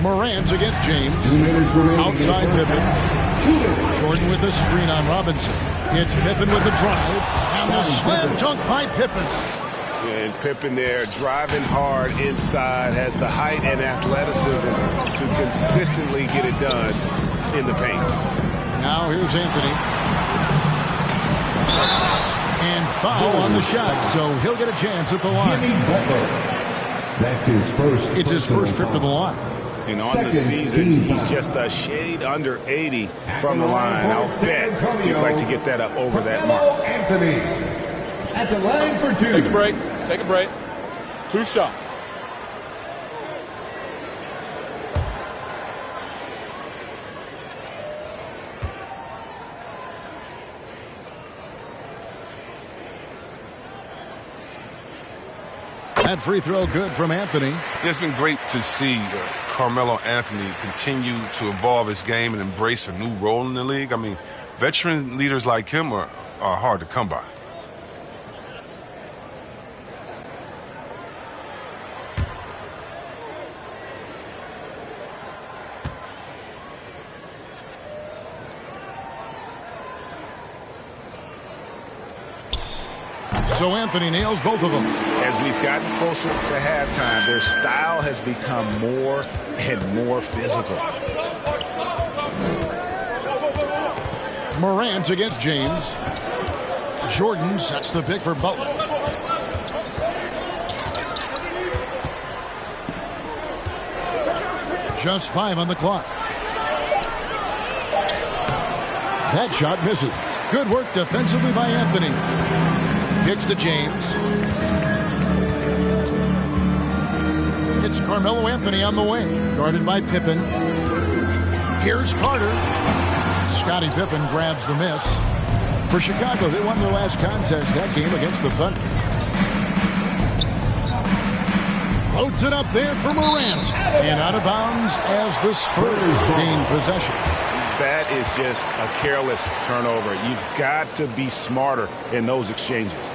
H: Morant against James. Outside Pippen. Jordan with a screen on Robinson. It's Pippen with the drive. And the slam dunk by Pippen.
J: And Pippen there driving hard inside, has the height and athleticism to consistently get it done in the paint.
H: Now here's Anthony. And foul on the shot, so he'll get a chance at the line.
A: That's his first.
H: It's his first trip to the line.
J: And on the season, he's just a shade under 80 from the line. I'll bet he'd like to get that up over that mark.
A: Anthony at the line for 2.
F: Take a break. Take a break. 2 shots.
H: That free throw good from Anthony.
I: It's been great to see Carmelo Anthony continue to evolve his game and embrace a new role in the league. I mean, veteran leaders like him are hard to come by.
H: So Anthony nails both of them.
J: As we've gotten closer to halftime, their style has become more and more physical.
H: Morant against James. Jordan sets the pick for Butler. Just 5 on the clock. That shot misses. Good work defensively by Anthony. Kicks to James. It's Carmelo Anthony on the wing, guarded by Pippen. Here's Carter. Scottie Pippen grabs the miss. For Chicago, they won their last contest that game against the Thunder. Loads it up there for Morant. And out of bounds as the Spurs gain possession.
J: That is just a careless turnover. You've got to be smarter in those exchanges.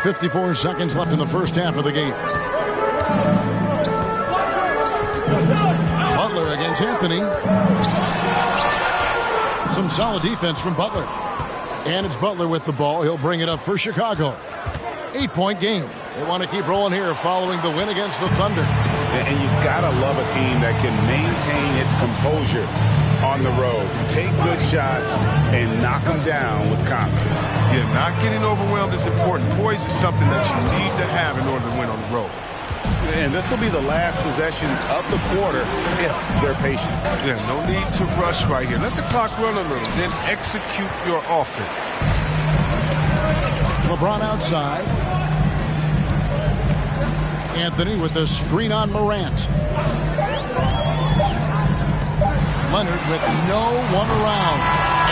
H: .54 seconds left in the first half of the game. Butler against Anthony. Some solid defense from Butler. And it's Butler with the ball. He'll bring it up for Chicago. 8-point game. They want to keep rolling here following the win against the Thunder.
J: And you gotta love a team that can maintain its composure on the road. Take good shots and knock them down with confidence.
I: Yeah, not getting overwhelmed is important. Poise is something that you need to have in order to win on the road.
J: And this will be the last possession of the quarter if they're patient.
I: Yeah, no need to rush right here. Let the clock run a little, then execute your offense.
H: LeBron outside. Anthony with the screen on Morant. Leonard with no one around.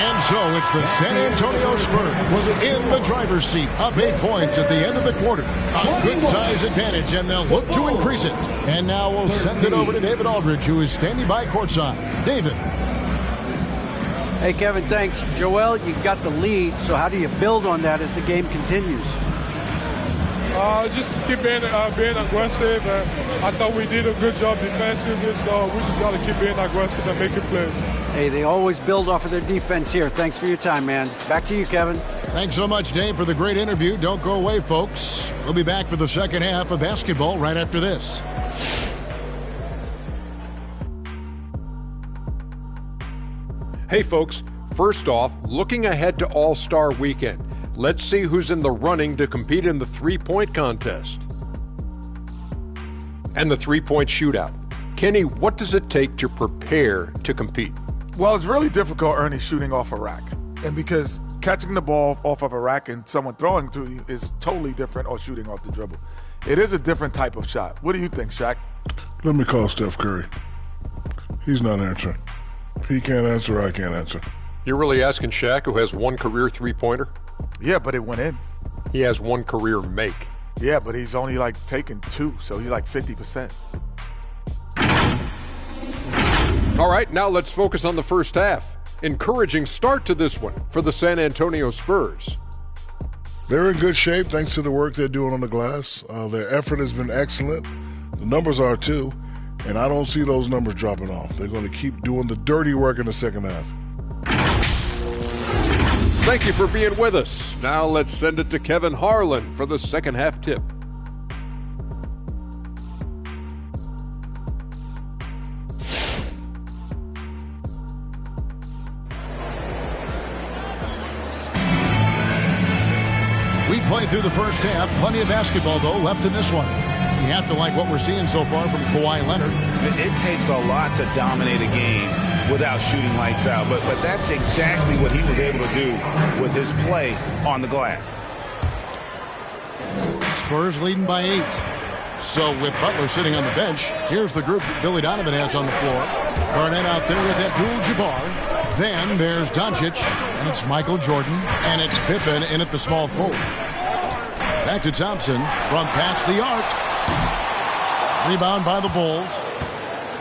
H: And so it's the San Antonio Spurs in the driver's seat, up 8 points at the end of the quarter. A good size advantage, and they'll look to increase it. And now we'll send it over to David Aldridge, who is standing by courtside. David.
L: Hey, Kevin, thanks. Joel, you got the lead, so how do you build on that as the game continues?
M: Just keep being aggressive. I thought we did a good job defensively, so we just got to keep being aggressive and making plays.
L: Hey, they always build off of their defense here. Thanks for your time, man. Back to you, Kevin.
H: Thanks so much, Dave, for the great interview. Don't go away, folks. We'll be back for the second half of basketball right after this.
F: Hey, folks. First off, looking ahead to All-Star Weekend. Let's see who's in the running to compete in the three-point contest and the three-point shootout. Kenny, what does it take to prepare to compete?
C: Well, it's really difficult, Ernie, shooting off a rack. And because catching the ball off of a rack and someone throwing to you is totally different or shooting off the dribble. It is a different type of shot. What do you think, Shaq?
N: Let me call Steph Curry. He's not answering. He can't answer, I can't answer.
F: You're really asking Shaq, who has one career three-pointer?
C: Yeah, but it went in.
F: He has one career make.
C: Yeah, but he's only taken 2, so he's 50%.
F: All right, now let's focus on the first half. Encouraging start to this one for the San Antonio Spurs.
N: They're in good shape thanks to the work they're doing on the glass. Their effort has been excellent. The numbers are too, and I don't see those numbers dropping off. They're going to keep doing the dirty work in the second half.
F: Thank you for being with us. Now let's send it to Kevin Harlan for the second half tip.
H: We Big play through the first half. Plenty of basketball, though, left in this one. You have to like what we're seeing so far from Kawhi Leonard.
J: It takes a lot to dominate a game without shooting lights out, but that's exactly what he was able to do with his play on the glass.
H: Spurs leading by 8. So with Butler sitting on the bench, here's the group that Billy Donovan has on the floor. Garnett out there with Abdul-Jabbar. Then there's Doncic, and it's Michael Jordan, and it's Pippen in at the small forward. Back to Thompson from past the arc. Rebound by the Bulls.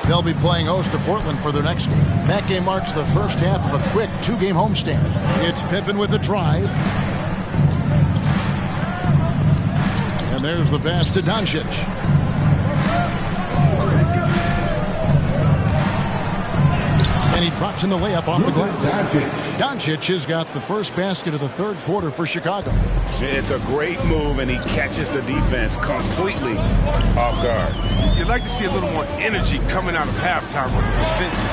H: They'll be playing host to Portland for their next game. That game marks the first half of a quick 2-game homestand. It's Pippen with a drive. And there's the pass to Doncic. And he drops in the layup off the glass. Doncic has got the first basket of the third quarter for Chicago.
J: It's a great move, and he catches the defense completely off guard.
I: You'd like to see a little more energy coming out of halftime on the defensive.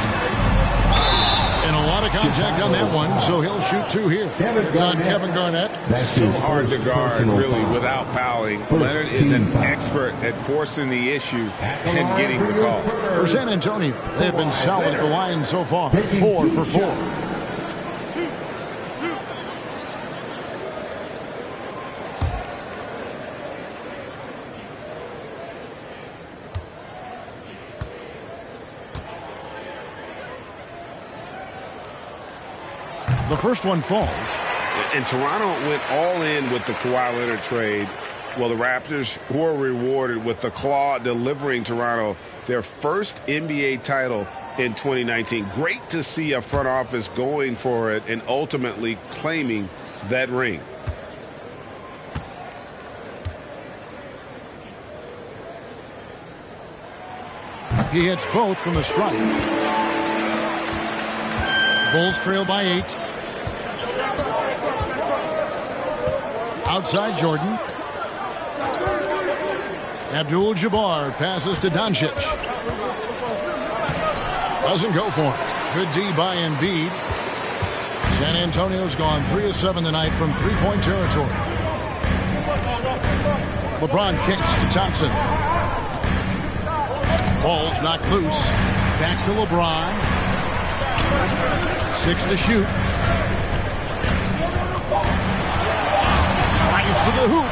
H: And a lot of contact on that one, so he'll shoot 2 here. It's on Kevin Garnett.
J: So hard to guard, really, without fouling. Leonard is an expert at forcing the issue and getting the call.
H: For San Antonio, they've been solid at the line so far. 4 for 4. The first one falls.
J: And Toronto went all in with the Kawhi Leonard trade. Well, the Raptors were rewarded with the claw delivering Toronto their first NBA title in 2019. Great to see a front office going for it and ultimately claiming that ring.
H: He hits both from the stripe. Bulls trail by 8. Outside Jordan. Abdul-Jabbar passes to Doncic. Doesn't go for it. Good D by Embiid. San Antonio's gone 3 of 7 tonight from three-point territory. LeBron kicks to Thompson. Ball's knocked loose. Back to LeBron. 6 to shoot. Drives to the hoop.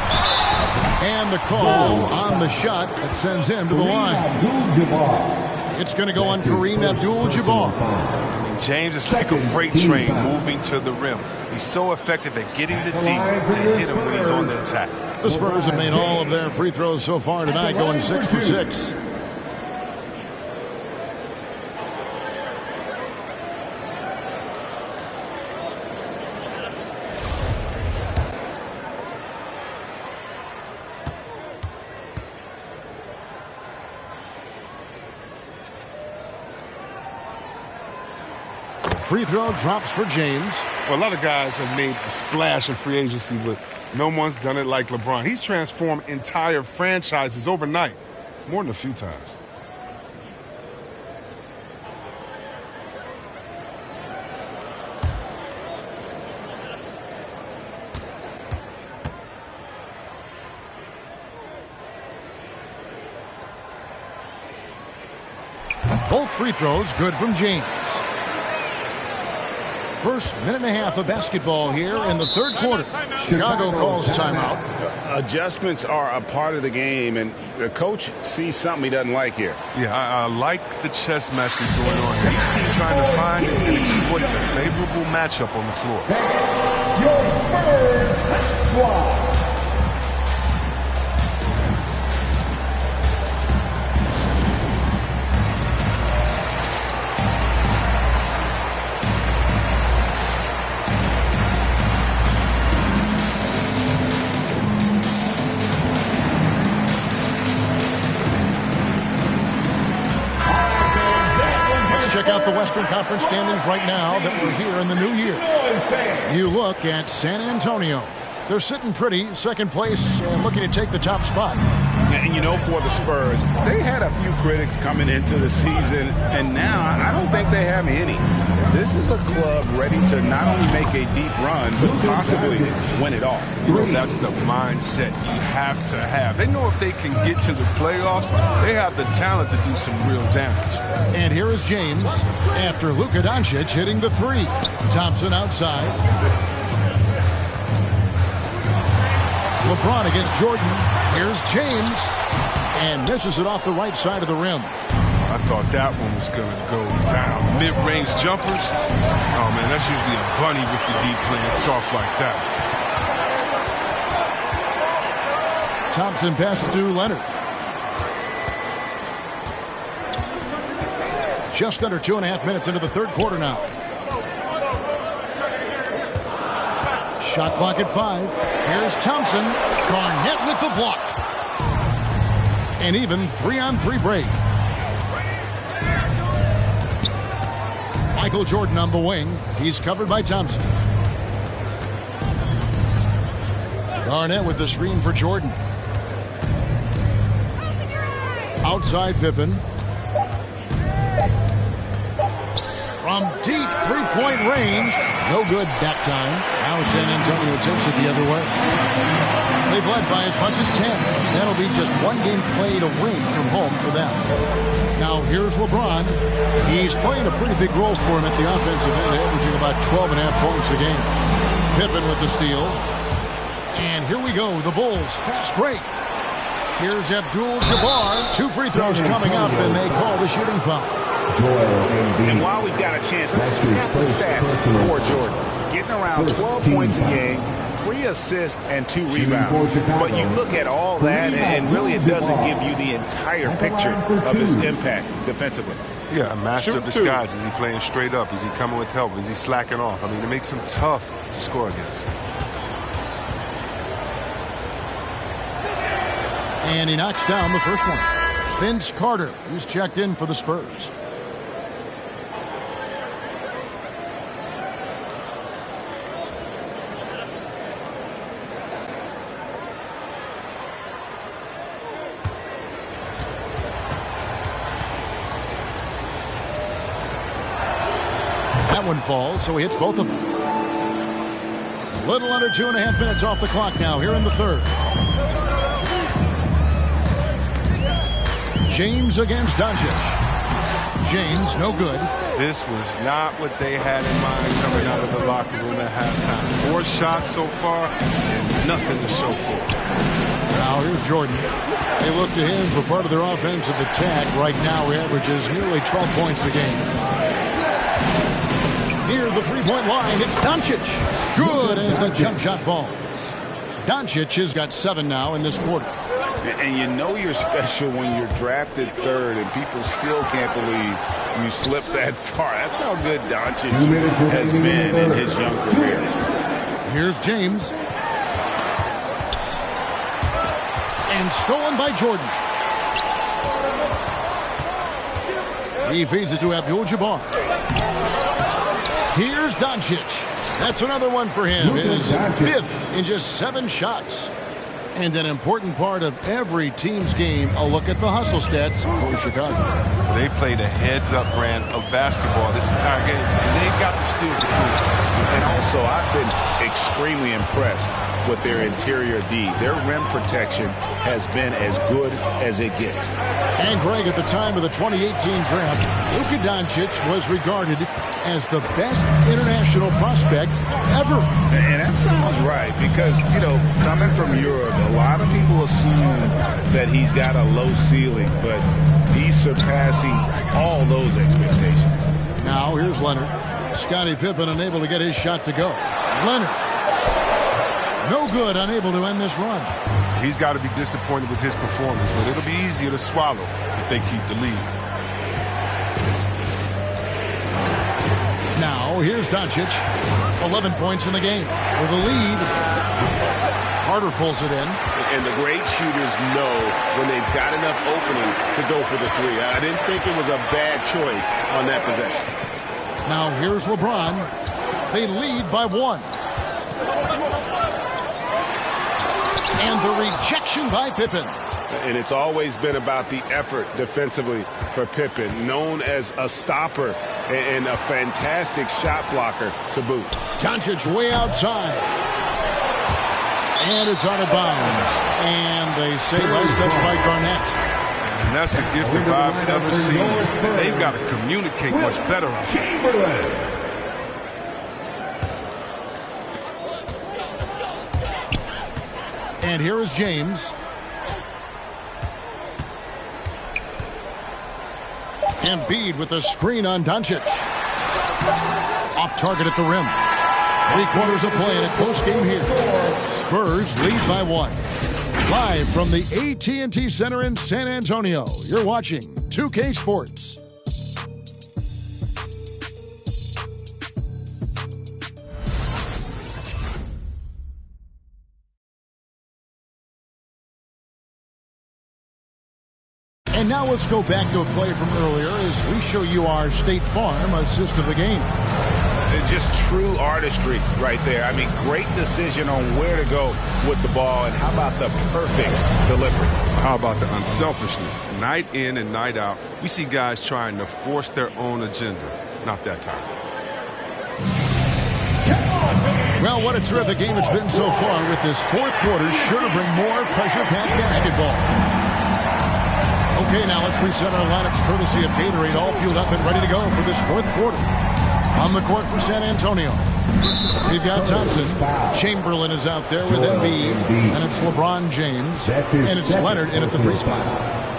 H: And the call on the shot that sends him to the line. It's going to go on Kareem Abdul-Jabbar.
I: I mean, James is like a freight train moving to the rim. He's so effective at getting the D to hit him when he's on the attack.
H: The Spurs have made all of their free throws so far tonight, going 6 for 6. Free throw drops for James.
I: Well, a lot of guys have made a splash in free agency, but no one's done it like LeBron. He's transformed entire franchises overnight, more than a few times.
H: Both free throws good from James. First minute and a half of basketball here in the third quarter. Chicago calls timeout.
J: Adjustments are a part of the game, and the coach sees something he doesn't like here.
I: Yeah, I like the chess match that's going on here. Each team trying to find and exploit the favorable matchup on the floor.
A: Your Spurs squad.
H: Check out the Western Conference standings right now that we're here in the new year. You look at San Antonio. They're sitting pretty, second place, and looking to take the top spot.
J: And you know, for the Spurs, they had a few critics coming into the season, and now I don't think they have any. This is a club ready to not only make a deep run, but possibly win it all.
I: You know, that's the mindset you have to have. They know if they can get to the playoffs, they have the talent to do some real damage.
H: And here is James after Luka Doncic hitting the three. Thompson outside. LeBron against Jordan. Here's James. And misses it off the right side of the rim.
I: I thought that one was going to go down. Mid-range jumpers, oh man, that's usually a bunny with the deep playing soft like that.
H: Thompson passes to Leonard. Just under 2.5 minutes into the third quarter now. Shot clock at 5. Here's Thompson. Garnett with the block. An even 3-on-3 break. Michael Jordan on the wing. He's covered by Thompson. Garnett with the screen for Jordan. Outside Pippen. From deep three-point range. No good that time. Now San Antonio takes it the other way. They've led by as much as 10. That'll be just one game played away from home for them. Now here's LeBron. He's playing a pretty big role for him at the offensive end, averaging about 12.5 points a game. Pippen with the steal. And here we go. The Bulls fast break. Here's Abdul-Jabbar. 2 free throws coming up, and they call the shooting foul.
J: And while we've got a chance, let's look at the stats for Jordan. Getting around 12 points a game, 3 assists, and 2 rebounds. But you look at all that, and really it doesn't give you the entire picture of his impact defensively.
I: Yeah, a master of disguise. Is he playing straight up? Is he coming with help? Is he slacking off? I mean, it makes him tough to score against.
H: And he knocks down the first one. Vince Carter, who's checked in for the Spurs. That one falls, so he hits both of them. Little under 2.5 minutes off the clock now here in the third. James against Doncic. James, no good.
I: This was not what they had in mind coming out of the locker room at halftime. 4 shots so far, and nothing to show for it.
H: Now here's Jordan. They look to him for part of their offensive attack. Right now he averages nearly 12 points a game. Near the three-point line, it's Doncic. Good as the jump shot falls. Doncic has got 7 now in this quarter.
J: And you know you're special when you're drafted third and people still can't believe you slipped that far. That's how good Doncic has been in his young career.
H: Here's James. And stolen by Jordan. He feeds it to Abdul-Jabbar. Here's Doncic. That's another one for him. His 5th in just 7 shots. And an important part of every team's game, a look at the hustle stats for Chicago.
I: They played a heads-up brand of basketball this entire game, and they got the steal to prove.
J: And also, I've been extremely impressed with their interior D. Their rim protection has been as good as it gets.
H: And Greg, at the time of the 2018 draft, Luka Doncic was regarded as the best international prospect ever.
J: And that sounds right because, you know, coming from Europe, a lot of people assume that he's got a low ceiling, but he's surpassing all those expectations.
H: Now here's Leonard. Scottie Pippen unable to get his shot to go. Leonard. No good, unable to end this run.
I: He's got to be disappointed with his performance, but it'll be easier to swallow if they keep the lead.
H: Now, here's Doncic. 11 points in the game for the lead. Carter pulls it in.
J: And the great shooters know when they've got enough opening to go for the 3. I didn't think it was a bad choice on that possession.
H: Now, here's LeBron. They lead by 1. And the rejection by Pippen.
J: And it's always been about the effort defensively for Pippen, known as a stopper and a fantastic shot blocker to boot.
H: Doncic way outside. And it's out of bounds. And they say last touch by Garnett.
I: And that's a gift if I've ever seen. They've got to communicate much better out there.
H: And here is James. Embiid with a screen on Doncic. Off target at the rim. 3/4 of play in a close game here. Spurs lead by 1. Live from the AT&T Center in San Antonio, you're watching 2K Sports. And now let's go back to a play from earlier as we show you our State Farm assist of the game.
J: It's just true artistry right there. I mean, great decision on where to go with the ball, and how about the perfect delivery?
I: How about the unselfishness? Night in and night out, we see guys trying to force their own agenda. Not that time.
H: Well, what a terrific game it's been so far, with this fourth quarter sure to bring more pressure-packed basketball. Okay, now let's reset our lineups courtesy of Gatorade, all fueled up and ready to go for this fourth quarter. On the court for San Antonio, we've got Thompson. Chamberlain is out there with Embiid, and it's LeBron James, and it's Leonard in at the 3 spot.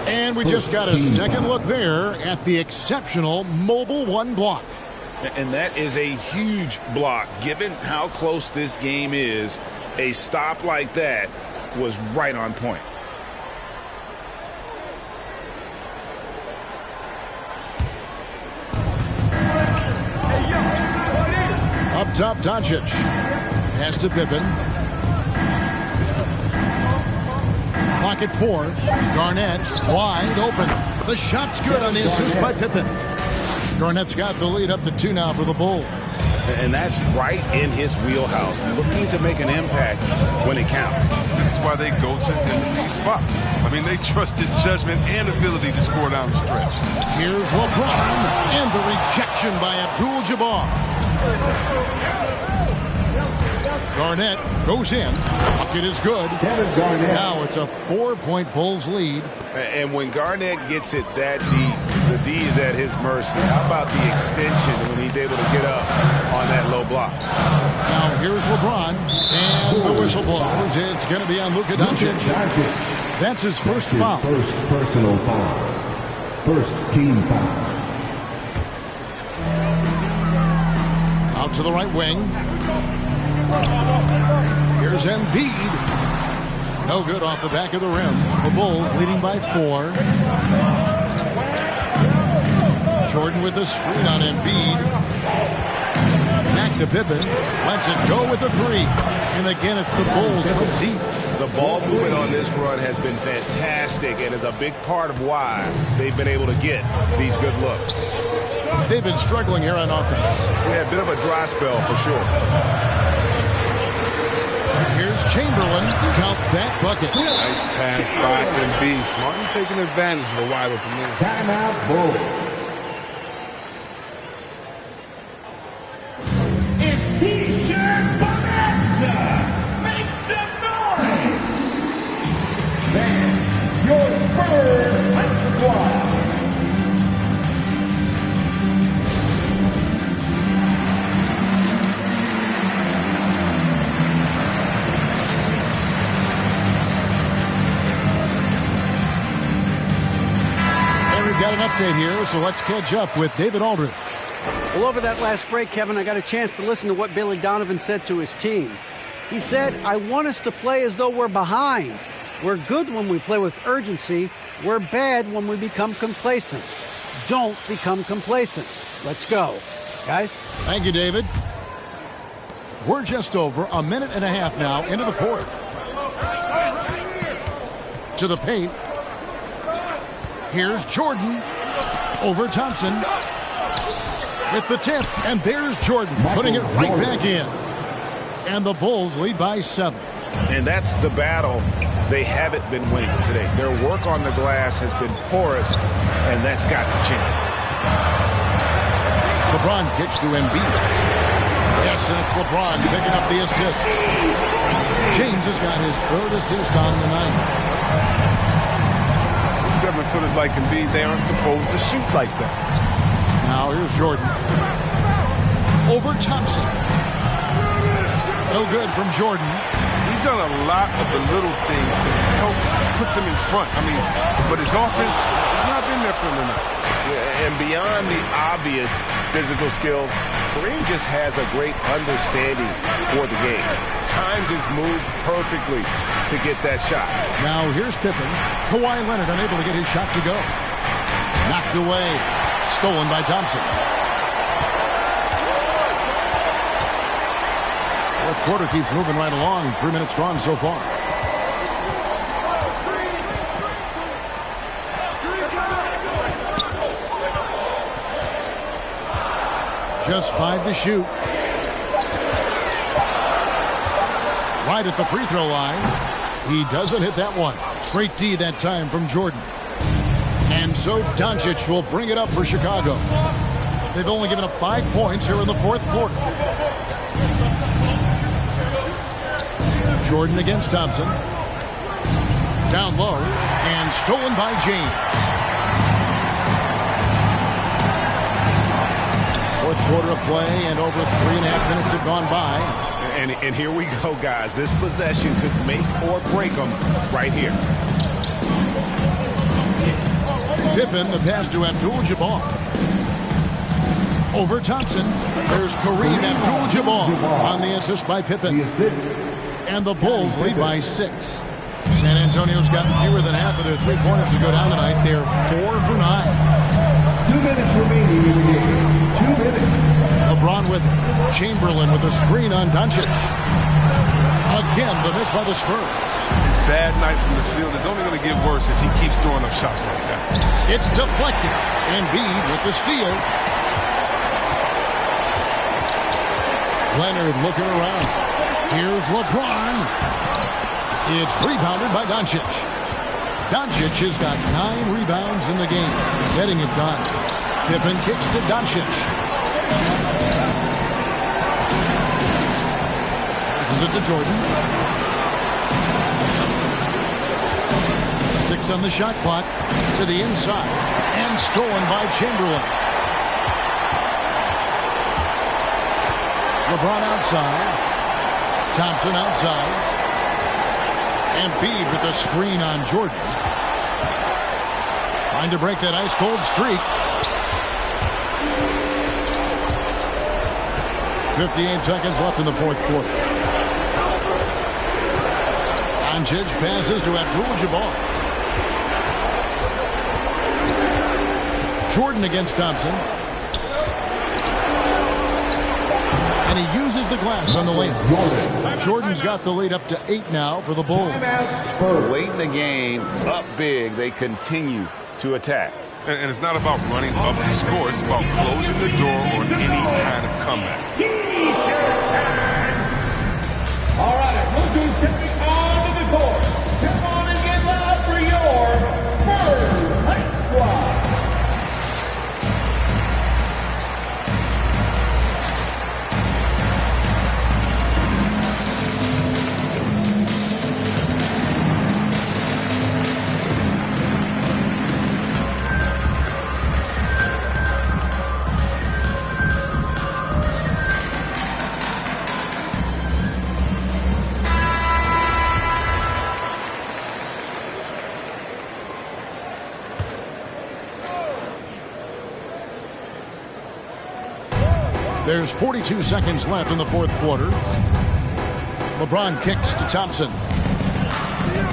H: And we just got a second look there at the exceptional Mobile One block.
J: And that is a huge block. Given how close this game is, a stop like that was right on point.
H: Up top, Doncic. Pass to Pippen. Clock at 4. Garnett wide open. The shot's good on the assist by Pippen. Garnett's got the lead up to 2 now for the Bulls.
J: And that's right in his wheelhouse. Looking to make an impact when it counts.
I: This is why they go to him in these spots. I mean, they trust his judgment and ability to score down the stretch.
H: Here's LeBron, and the rejection by Abdul-Jabbar. Garnett goes in. Bucket is good. Now it's a 4-point Bulls lead.
J: And when Garnett gets it that deep, the D is at his mercy. How about the extension when he's able to get up on that low block?
H: Now here's LeBron, and the whistle blows. It's going to be on Luka Doncic. That's his first foul.
O: First personal foul. First team foul.
H: Out to the right wing. Here's Embiid. No good off the back of the rim. The Bulls leading by 4. Jordan with the screen on Embiid. Back to Pippen. Lets it go with the 3. And again, it's the Bulls from deep.
J: The ball movement on this run has been fantastic and is a big part of why they've been able to get these good looks.
H: They've been struggling here on offense.
J: Yeah, a bit of a dry spell for sure.
H: Here's Chamberlain. Count that bucket.
I: Nice pass by Embiid. Smart and taking advantage of a wide open man.
O: Timeout, Bulls.
A: It's T-shirt Bonanza. Make some noise. Then your Spurs Hype Squad.
H: Got an update here, so let's catch up with David Aldridge.
L: Well, over that last break, Kevin, I got a chance to listen to what Billy Donovan said to his team. He said, I want us to play as though we're behind. We're good when we play with urgency. We're bad when we become complacent. Don't become complacent. Let's go. Guys?
H: Thank you, David. We're just over a minute and a half now into the fourth. To the paint. Here's Jordan over Thompson with the tip, and there's Jordan putting it right back in. And the Bulls lead by 7.
J: And that's the battle they haven't been winning today. Their work on the glass has been porous, and that's got to change.
H: LeBron kicks to Embiid. Yes, and it's LeBron picking up the assist. James has got his 3rd assist on the night.
I: 7-footers like Embiid, they aren't supposed to shoot like that.
H: Now here's Jordan. Over Thompson. No good from Jordan.
I: He's done a lot of the little things to help put them in front. I mean, but his offense has not been there for him tonight.
J: Yeah, and beyond the obvious physical skills, Kareem just has a great understanding for the game. Times his move perfectly to get that shot.
H: Now here's Pippen. Kawhi Leonard unable to get his shot to go. Knocked away. Stolen by Thompson. Fourth quarter keeps moving right along. 3 minutes gone so far. Just 5 to shoot. Right at the free throw line. He doesn't hit that one. Straight D that time from Jordan. And so Doncic will bring it up for Chicago. They've only given up 5 points here in the fourth quarter. Jordan against Thompson. Down low and stolen by James. Fourth quarter of play and over 3.5 minutes have gone by.
J: And here we go, guys. This possession could make or break them right here.
H: Pippen, the pass to Abdul-Jabbar. Over Thompson. There's Kareem Abdul-Jabbar on the assist by Pippen. And the Bulls lead by 6. San Antonio's gotten fewer than half of their three-pointers to go down tonight. They're 4 for 9.
O: 2 minutes remaining in the game. 2 minutes.
H: LeBron with it. Chamberlain with a screen on Doncic. Again, the miss by the Spurs.
I: His bad night from the field is only going to get worse if he keeps throwing up shots like that.
H: It's deflected. Embiid with the steal. Leonard looking around. Here's LeBron. It's rebounded by Doncic. Doncic has got 9 rebounds in the game. Getting it done. Pippen kicks to Doncic. Passes it to Jordan. 6 on the shot clock. To the inside. And stolen by Chamberlain. LeBron outside. Thompson outside. Embiid with a screen on Jordan. Trying to break that ice-cold streak. 58 seconds left in the fourth quarter. Doncic passes to Abdul-Jabbar. Jordan against Thompson. And he uses the glass on the lane. Jordan's got the lead up to 8 now for the Bulls.
J: Late in the game, up big, they continue to attack.
I: And it's not about running up the score. It's about closing the door on any kind of comeback.
A: All right, look who's stepping onto the court. Come on and get loud for your Spurs Night Squad.
H: There's 42 seconds left in the fourth quarter. LeBron kicks to Thompson.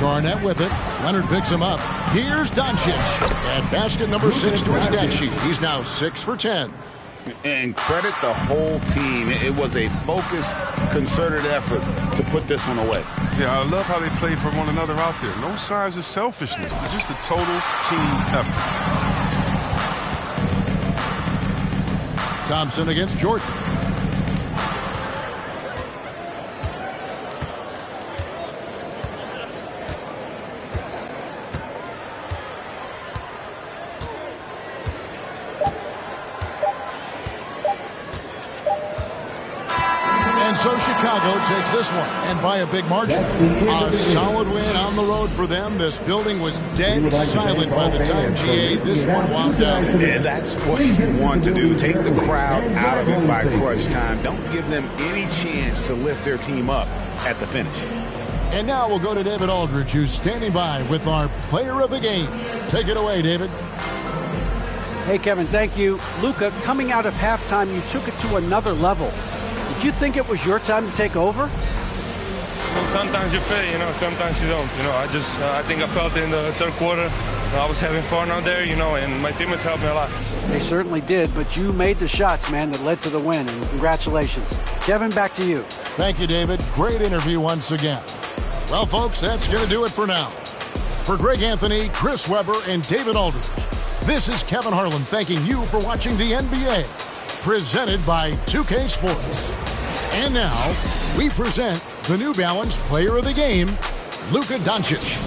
H: Garnett with it. Leonard picks him up. Here's Doncic. And basket number 6 to his stat sheet. He's now 6 for 10.
J: And credit the whole team. It was a focused, concerted effort to put this one away.
I: Yeah, I love how they play for one another out there. No signs of selfishness. They're just a total team effort.
H: Thompson against Jordan. so Chicago takes this one, and by a big margin. A solid win on the road for them. This building was dead silent by the time, GA, this one wound down.
J: And that's what you want to do. Take the crowd out of it by crunch time. Don't give them any chance to lift their team up at the finish.
H: And now we'll go to David Aldridge, who's standing by with our player of the game. Take it away, David.
L: Hey, Kevin, thank you. Luka, coming out of halftime, you took it to another level. Did you think it was your time to take over?
M: Well, sometimes you fail, sometimes you don't. I think I felt it in the third quarter. I was having fun out there, and my teammates helped me a lot.
L: They certainly did, but you made the shots, man, that led to the win, and congratulations. Kevin, back to you.
H: Thank you, David. Great interview once again. Well, folks, that's going to do it for now. For Greg Anthony, Chris Webber, and David Aldridge, this is Kevin Harlan thanking you for watching the NBA, presented by 2K Sports. And now, we present the New Balance Player of the Game, Luka Doncic.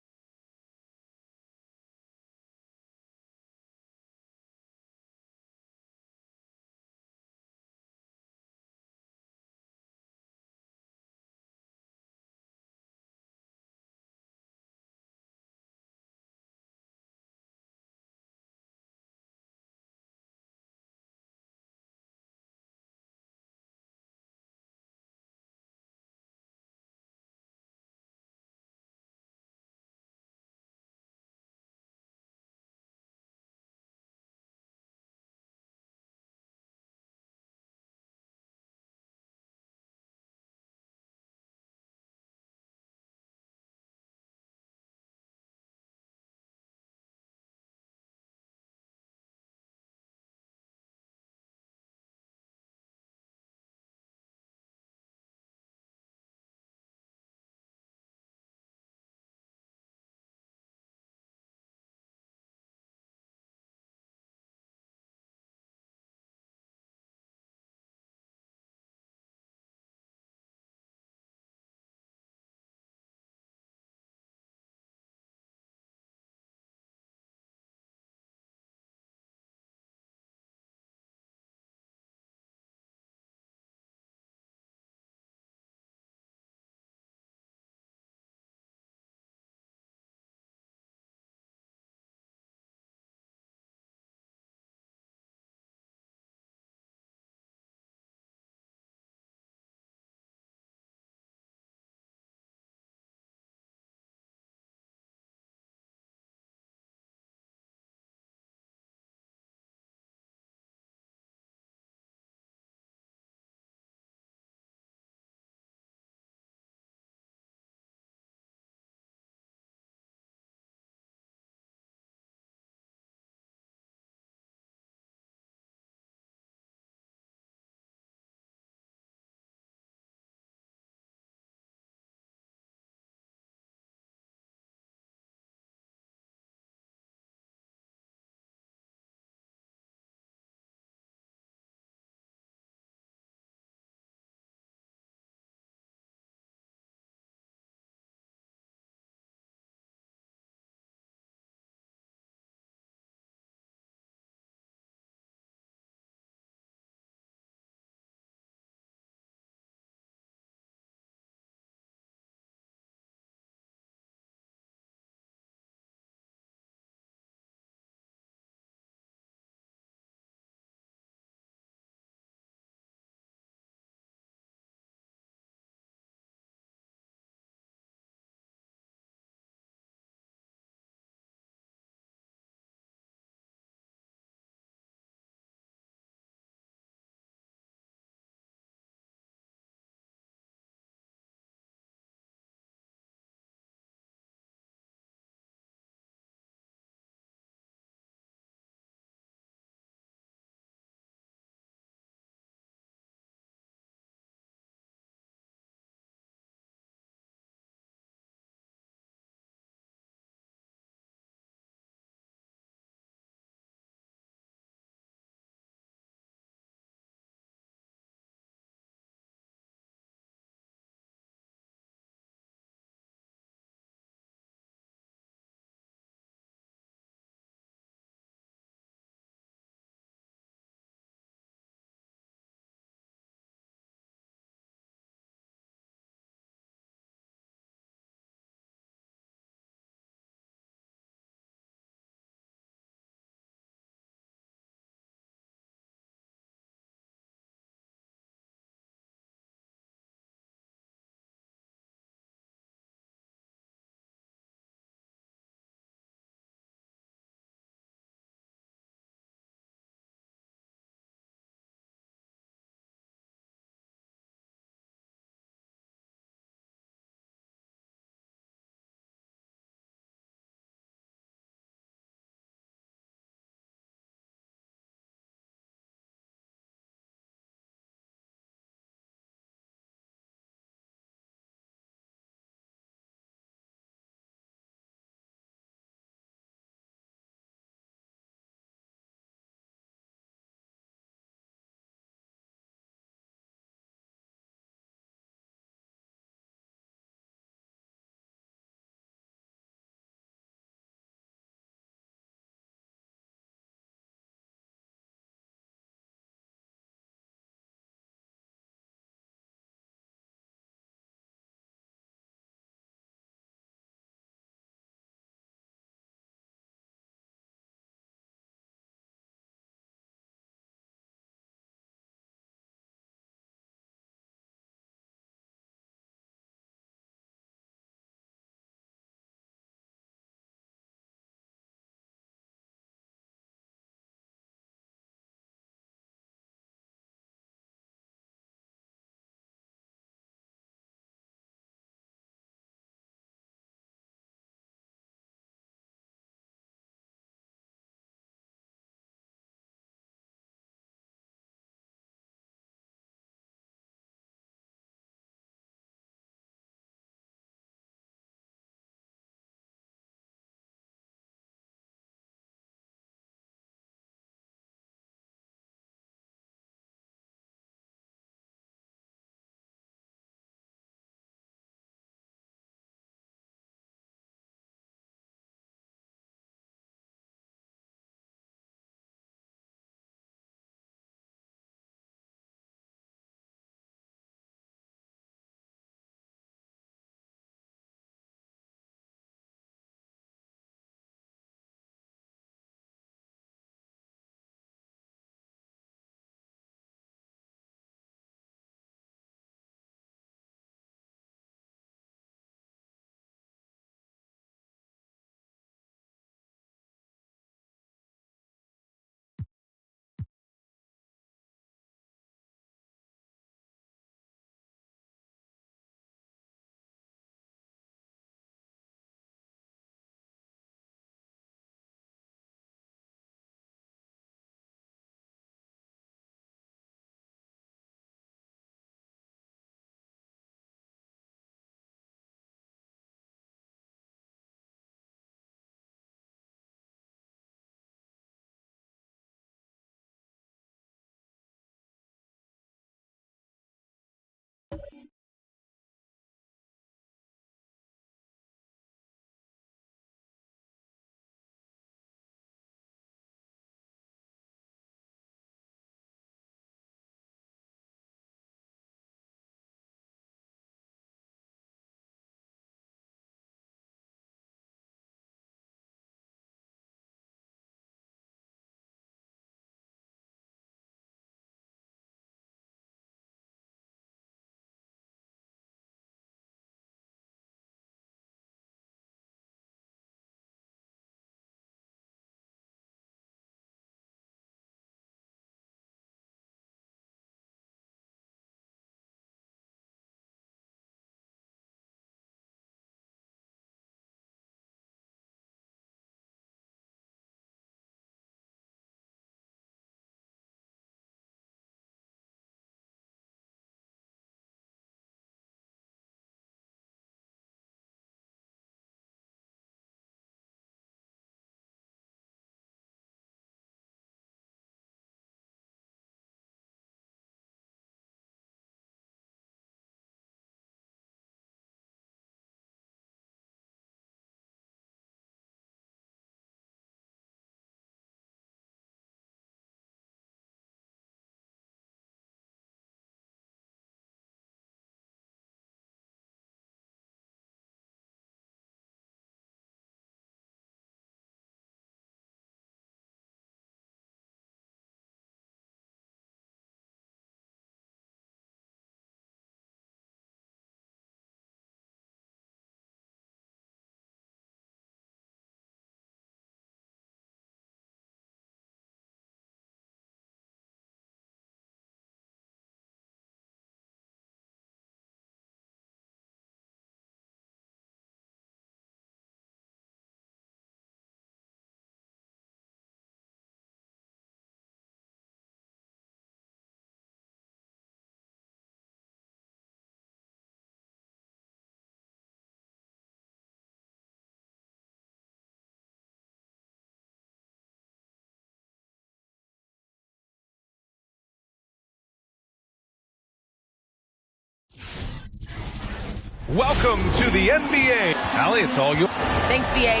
B: Welcome to the NBA. Allie, it's all you.
G: Thanks, B.A.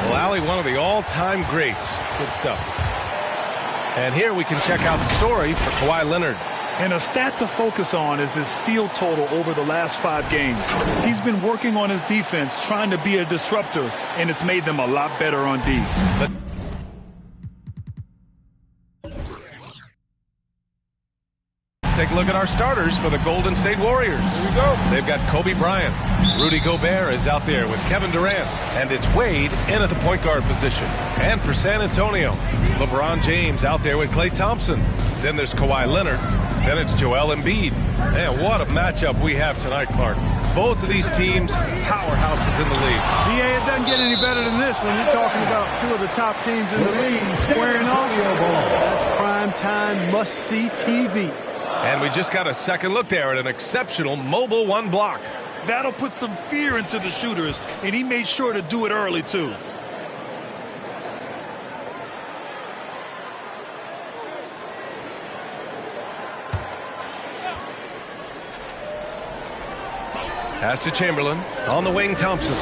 B: Well, Allie, one of the all-time greats. Good stuff. And here we can check out the story for Kawhi Leonard.
D: And a stat to focus on is his steal total over the last 5 games. He's been working on his defense, trying to be a disruptor, and it's made them a lot better on D.
B: Take a look at our starters for the Golden State Warriors. Here we go. They've got Kobe Bryant. Rudy Gobert is out there with Kevin Durant. And it's Wade in at the point guard position. And for San Antonio, LeBron James out there with Klay Thompson. Then there's Kawhi Leonard. Then it's Joel Embiid. Man, what a matchup we have tonight, Clark. Both of these teams, powerhouses in the league.
P: B.A., it doesn't get any better than this when you're talking about 2 of the top teams in the league squaring off. That's prime time, must-see TV.
B: And we just got a second look there at an exceptional mobile 1 block.
D: That'll put some fear into the shooters, and he made sure to do it early, too.
B: Pass to Chamberlain. On the wing, Thompson.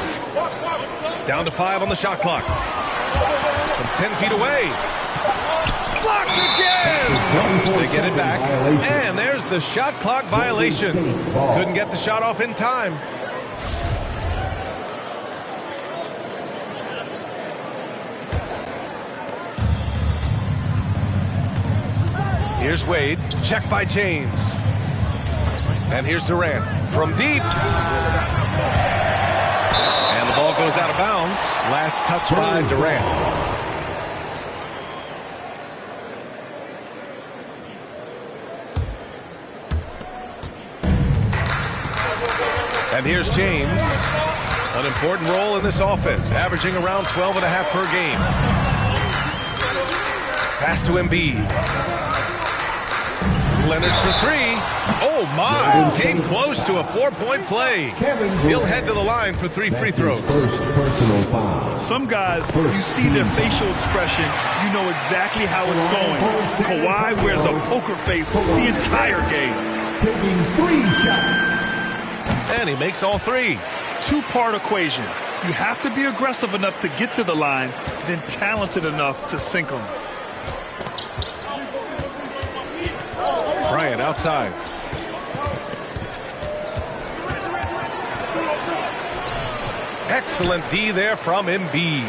B: Down to 5 on the shot clock. From 10 feet away. Blocked again! They get it back. And there's the shot clock violation. Couldn't get the shot off in time. Here's Wade. Check by James. And here's Durant from deep. And the ball goes out of bounds. Last touch by Durant. And here's James. An important role in this offense, averaging around 12.5 per game. Pass to Embiid. Leonard for 3. Oh, my. Came close to a 4-point play. He'll head to the line for 3 free throws.
D: Some guys, you see their facial expression, you know exactly how it's going. Kawhi wears a poker face the entire game.
O: Taking 3 shots.
B: And he makes all 3.
D: 2-part equation. You have to be aggressive enough to get to the line, then talented enough to sink them.
B: Bryant outside. Excellent D there from Embiid.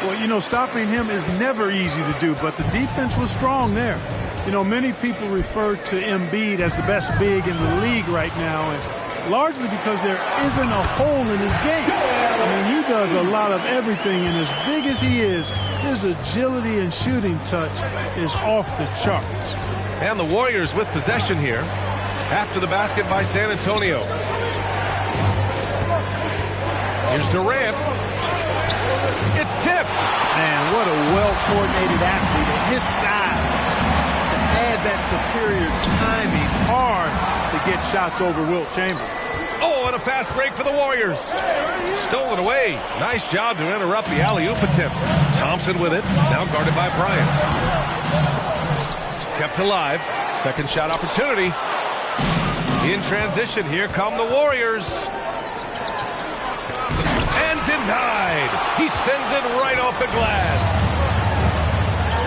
P: Well, you know, stopping him is never easy to do, but the defense was strong there. You know, many people refer to Embiid as the best big in the league right now, and largely because there isn't a hole in his game. I mean, he does a lot of everything, and as big as he is, his agility and shooting touch is off the charts.
B: And the Warriors with possession here after the basket by San Antonio. Here's Durant. It's tipped.
P: Man, what a well-coordinated athlete at his size. To add that superior timing, hard to get shots over Wilt Chamberlain.
B: Oh, and a fast break for the Warriors. Stolen away. Nice job to interrupt the alley-oop attempt. Thompson with it. Now guarded by Bryant. Kept alive. Second shot opportunity. In transition, here come the Warriors. And denied. He sends it right off the glass.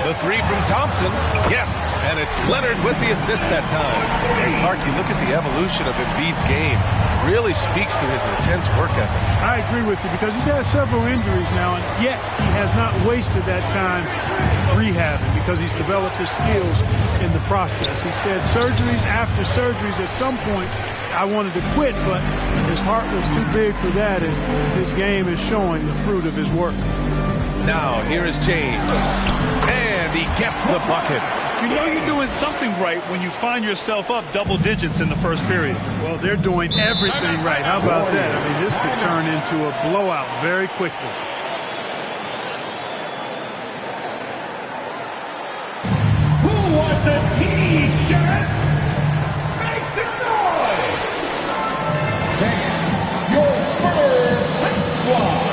B: The 3 from Thompson. Yes, and it's Leonard with the assist that time. And Clark, you look at the evolution of Embiid's game. Really speaks to his intense work ethic.
P: I agree with you because he's had several injuries now, and yet he has not wasted that time rehabbing because he's developed his skills in the process. He said surgeries after surgeries at some points I wanted to quit, but his heart was too big for that, and his game is showing the fruit of his work.
B: Now here is James, and he gets the bucket.
D: You know you're doing something right when you find yourself up double digits in the first period.
P: Well, they're doing everything right. How about that? I mean, this could turn into a blowout very quickly.
A: Who wants a T-shirt? Make some noise! That's your Spurs Hype Squad.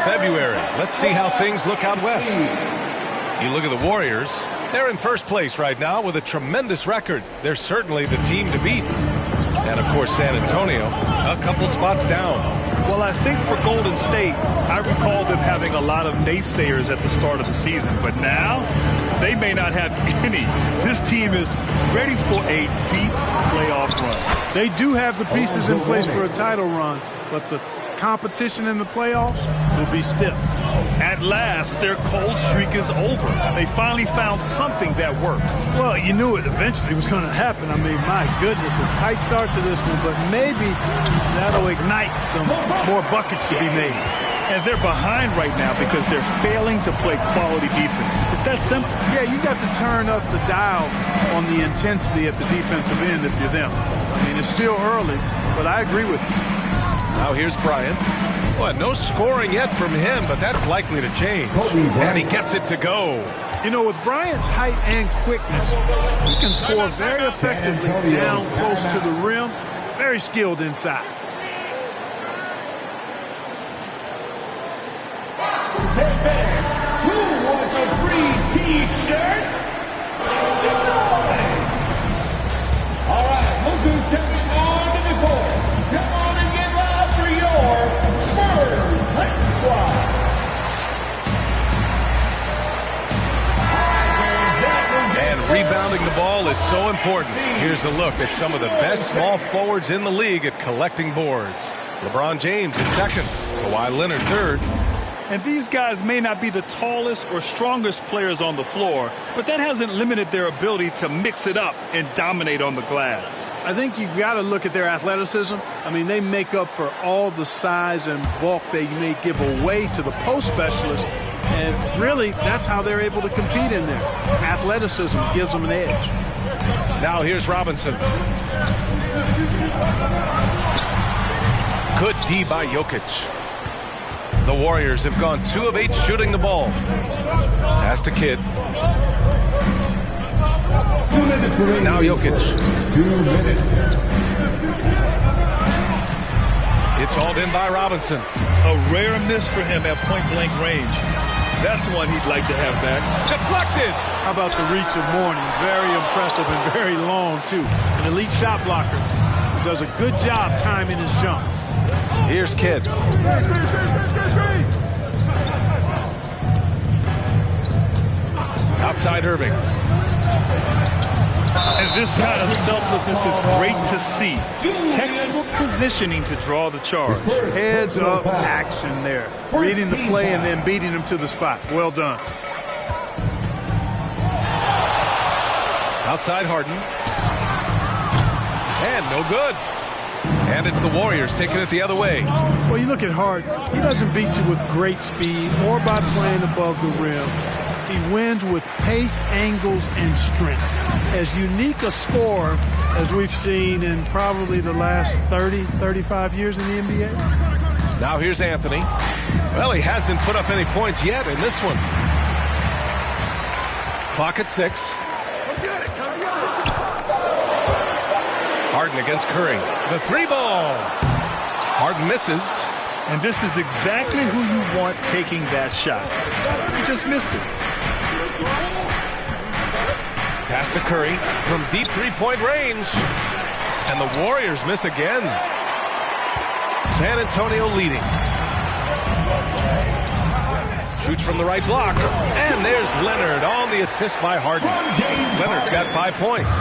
B: February. Let's see how things look out west. You look at the Warriors. They're in first place right now with a tremendous record. They're certainly the team to beat. And, of course, San Antonio, a couple spots down.
D: Well, I think for Golden State, I recall them having a lot of naysayers at the start of the season. But now, they may not have any. This team is ready for a deep playoff run.
P: They do have the pieces in place for a title run, but the competition in the playoffs will be stiff.
D: At last, their cold streak is over. They finally found something that worked.
P: Well, you knew it eventually was going to happen. I mean, my goodness, a tight start to this one, but maybe that'll ignite some more buckets to be made.
D: And they're behind right now because they're failing to play quality defense. It's that simple.
P: Yeah, you got to turn up the dial on the intensity at the defensive end if you're them. I mean, it's still early, but I agree with you.
B: Now here's Bryant. Well, no scoring yet from him, but that's likely to change. And he gets it to go.
P: You know, with Bryant's height and quickness, he can score very effectively down close to the rim. Very skilled inside.
A: Who wants a free T-shirt? All right, look who's stepping onto the court. Come on and get loud for your Spurs Hype Squad.
B: And rebounding the ball is so important. Here's a look at some of the best small forwards in the league at collecting boards. LeBron James is second. Kawhi Leonard third.
D: And these guys may not be the tallest or strongest players on the floor, but that hasn't limited their ability to mix it up and dominate on the glass.
P: I think you've got to look at their athleticism. I mean, they make up for all the size and bulk they may give away to the post specialists. And really, that's how they're able to compete in there. Athleticism gives them an edge.
B: Now here's Robinson. Good D by Jokic. The Warriors have gone 2 of 8 shooting the ball. Pass to Kidd. Now Jokic.
O: 2 minutes.
B: It's hauled in by Robinson.
D: A rare miss for him at point-blank range. That's one he'd like to have back.
B: Deflected.
P: How about the reach of Mourning? Very impressive and very long, too. An elite shot blocker who does a good job timing his jump.
B: Here's Kidd. Outside Irving.
D: And this kind of selflessness is great to see. Textbook positioning to draw the charge.
P: Heads up action there. Reading the play and then beating him to the spot. Well done.
B: Outside Harden. And no good. And it's the Warriors taking it the other way.
P: Well, you look at Harden. He doesn't beat you with great speed or by playing above the rim. He wins with pace, angles, and strength. As unique a scorer as we've seen in probably the last 30, 35 years in the NBA.
B: Now here's Anthony. Well, he hasn't put up any points yet in this one. Clock at 6. Harden against Curry. The 3-ball. Harden misses.
D: And this is exactly who you want taking that shot. He just missed it.
B: Pass to Curry from deep 3-point range. And the Warriors miss again. San Antonio leading. Shoots from the right block. And there's Leonard on the assist by Harden. Leonard's got 5 points.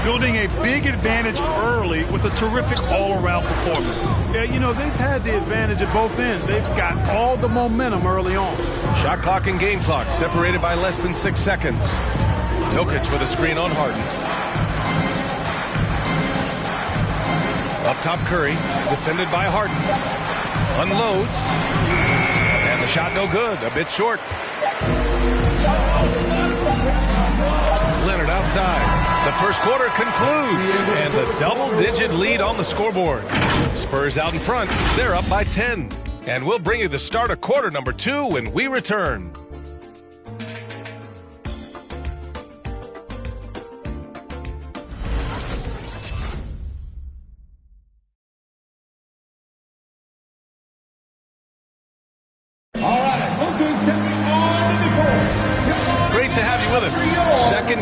D: Building a big advantage early with a terrific all-around performance.
P: Yeah, you know, they've had the advantage at both ends. They've got all the momentum early on.
B: Shot clock and game clock separated by less than 6 seconds. Jokic with a screen on Harden. Up top Curry, defended by Harden. Unloads. And the shot no good, a bit short. Leonard outside. The first quarter concludes, and the double-digit lead on the scoreboard. Spurs out in front. They're up by 10. And we'll bring you the start of quarter number 2 when we return.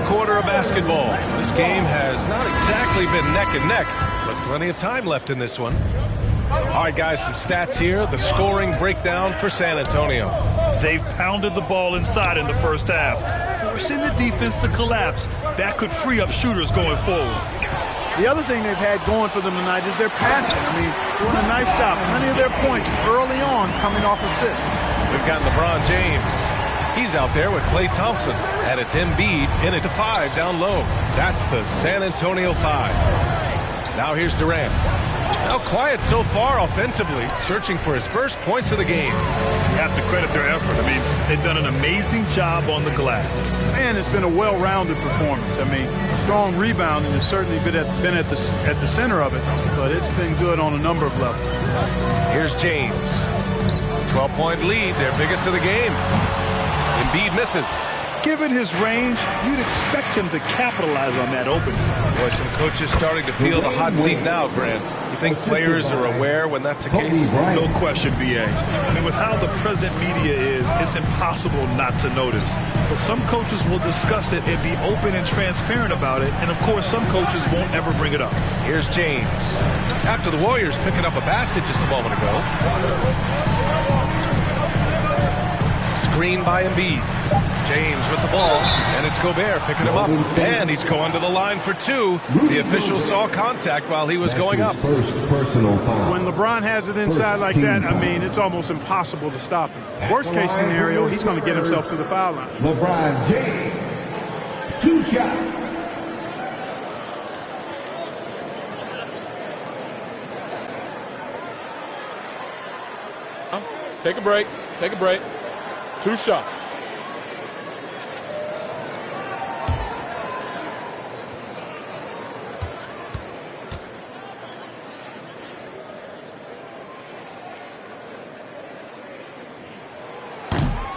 B: quarter of basketball. This game has not exactly been neck and neck, but plenty of time left in this one. All right, guys, some stats here. The scoring breakdown for San Antonio.
D: They've pounded the ball inside in the first half, forcing the defense to collapse. That could free up shooters going forward.
P: The other thing they've had going for them tonight is their passing. I mean, doing a nice job. Plenty of their points early on coming off assists.
B: We've got LeBron James. He's out there with Klay Thompson. And it's Embiid in it to 5 down low. That's the San Antonio 5. Now here's Durant. Now quiet so far offensively, searching for his first points of the game.
D: You have to credit their effort. I mean, they've done an amazing job on the glass.
P: And it's been a well-rounded performance. I mean, strong rebounding has certainly been at the center of it, but it's been good on a number of levels.
B: Here's James. 12-point lead, their biggest of the game. Embiid misses.
D: Given his range, you'd expect him to capitalize on that opening.
B: Boy, some coaches starting to feel the hot seat now, Grant. You think players are aware when that's the case?
D: No question, B.A. I mean, with how the present media is, it's impossible not to notice. But some coaches will discuss it and be open and transparent about it. And, of course, some coaches won't ever bring it up.
B: Here's James. After the Warriors picking up a basket just a moment ago. Screen by Embiid. James with the ball, and it's Gobert picking him up. And he's going to the line for 2. The official saw contact while he was going up.
O: First personal foul.
P: When LeBron has it inside like that, I mean, it's almost impossible to stop him. Worst case scenario, he's going to get himself to the foul line.
O: LeBron James, 2 shots.
Q: Take a break. Take a break. 2 shots.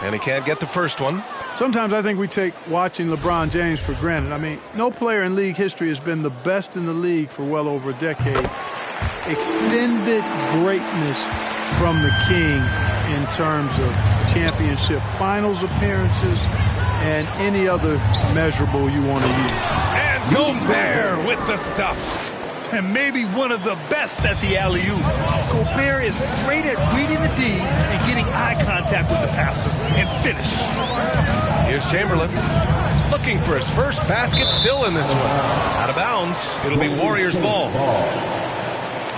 B: And he can't get the first one.
P: Sometimes I think we take watching LeBron James for granted. I mean, no player in league history has been the best in the league for well over a decade. Extended greatness from the king in terms of championship finals appearances and any other measurable you want to use.
B: And Gobert with the stuff.
D: And maybe one of the best at the alley-oop. Gobert is great at reading the D and getting eye contact with the passer and finish.
B: Here's Chamberlain. Looking for his first basket still in this one. Out of bounds. It'll be Warriors ball.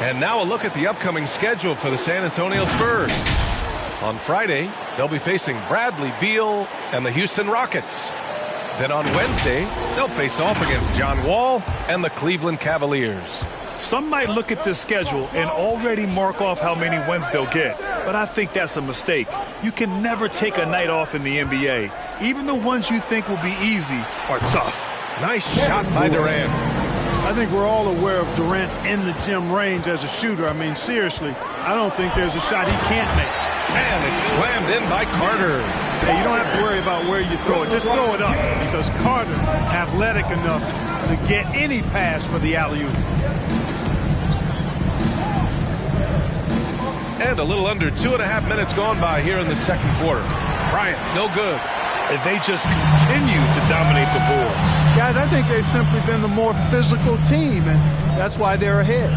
B: And now a look at the upcoming schedule for the San Antonio Spurs. On Friday, they'll be facing Bradley Beal and the Houston Rockets. Then on Wednesday, they'll face off against John Wall and the Cleveland Cavaliers.
D: Some might look at this schedule and already mark off how many wins they'll get, but I think that's a mistake. You can never take a night off in the NBA. Even the ones you think will be easy are tough.
B: Nice shot by Durant.
P: I think we're all aware of Durant's in-the-gym range as a shooter. I mean, seriously, I don't think there's a shot he can't make.
B: And it's slammed in by Carter.
P: Hey, you don't have to worry about where you throw it. Just throw it up because Carter, athletic enough to get any pass for the alley-oop.
B: And a little under 2.5 minutes gone by here in the second quarter. Bryant, no good.
D: And they just continue to dominate the boards.
P: Guys, I think they've simply been the more physical team, and that's why they're ahead.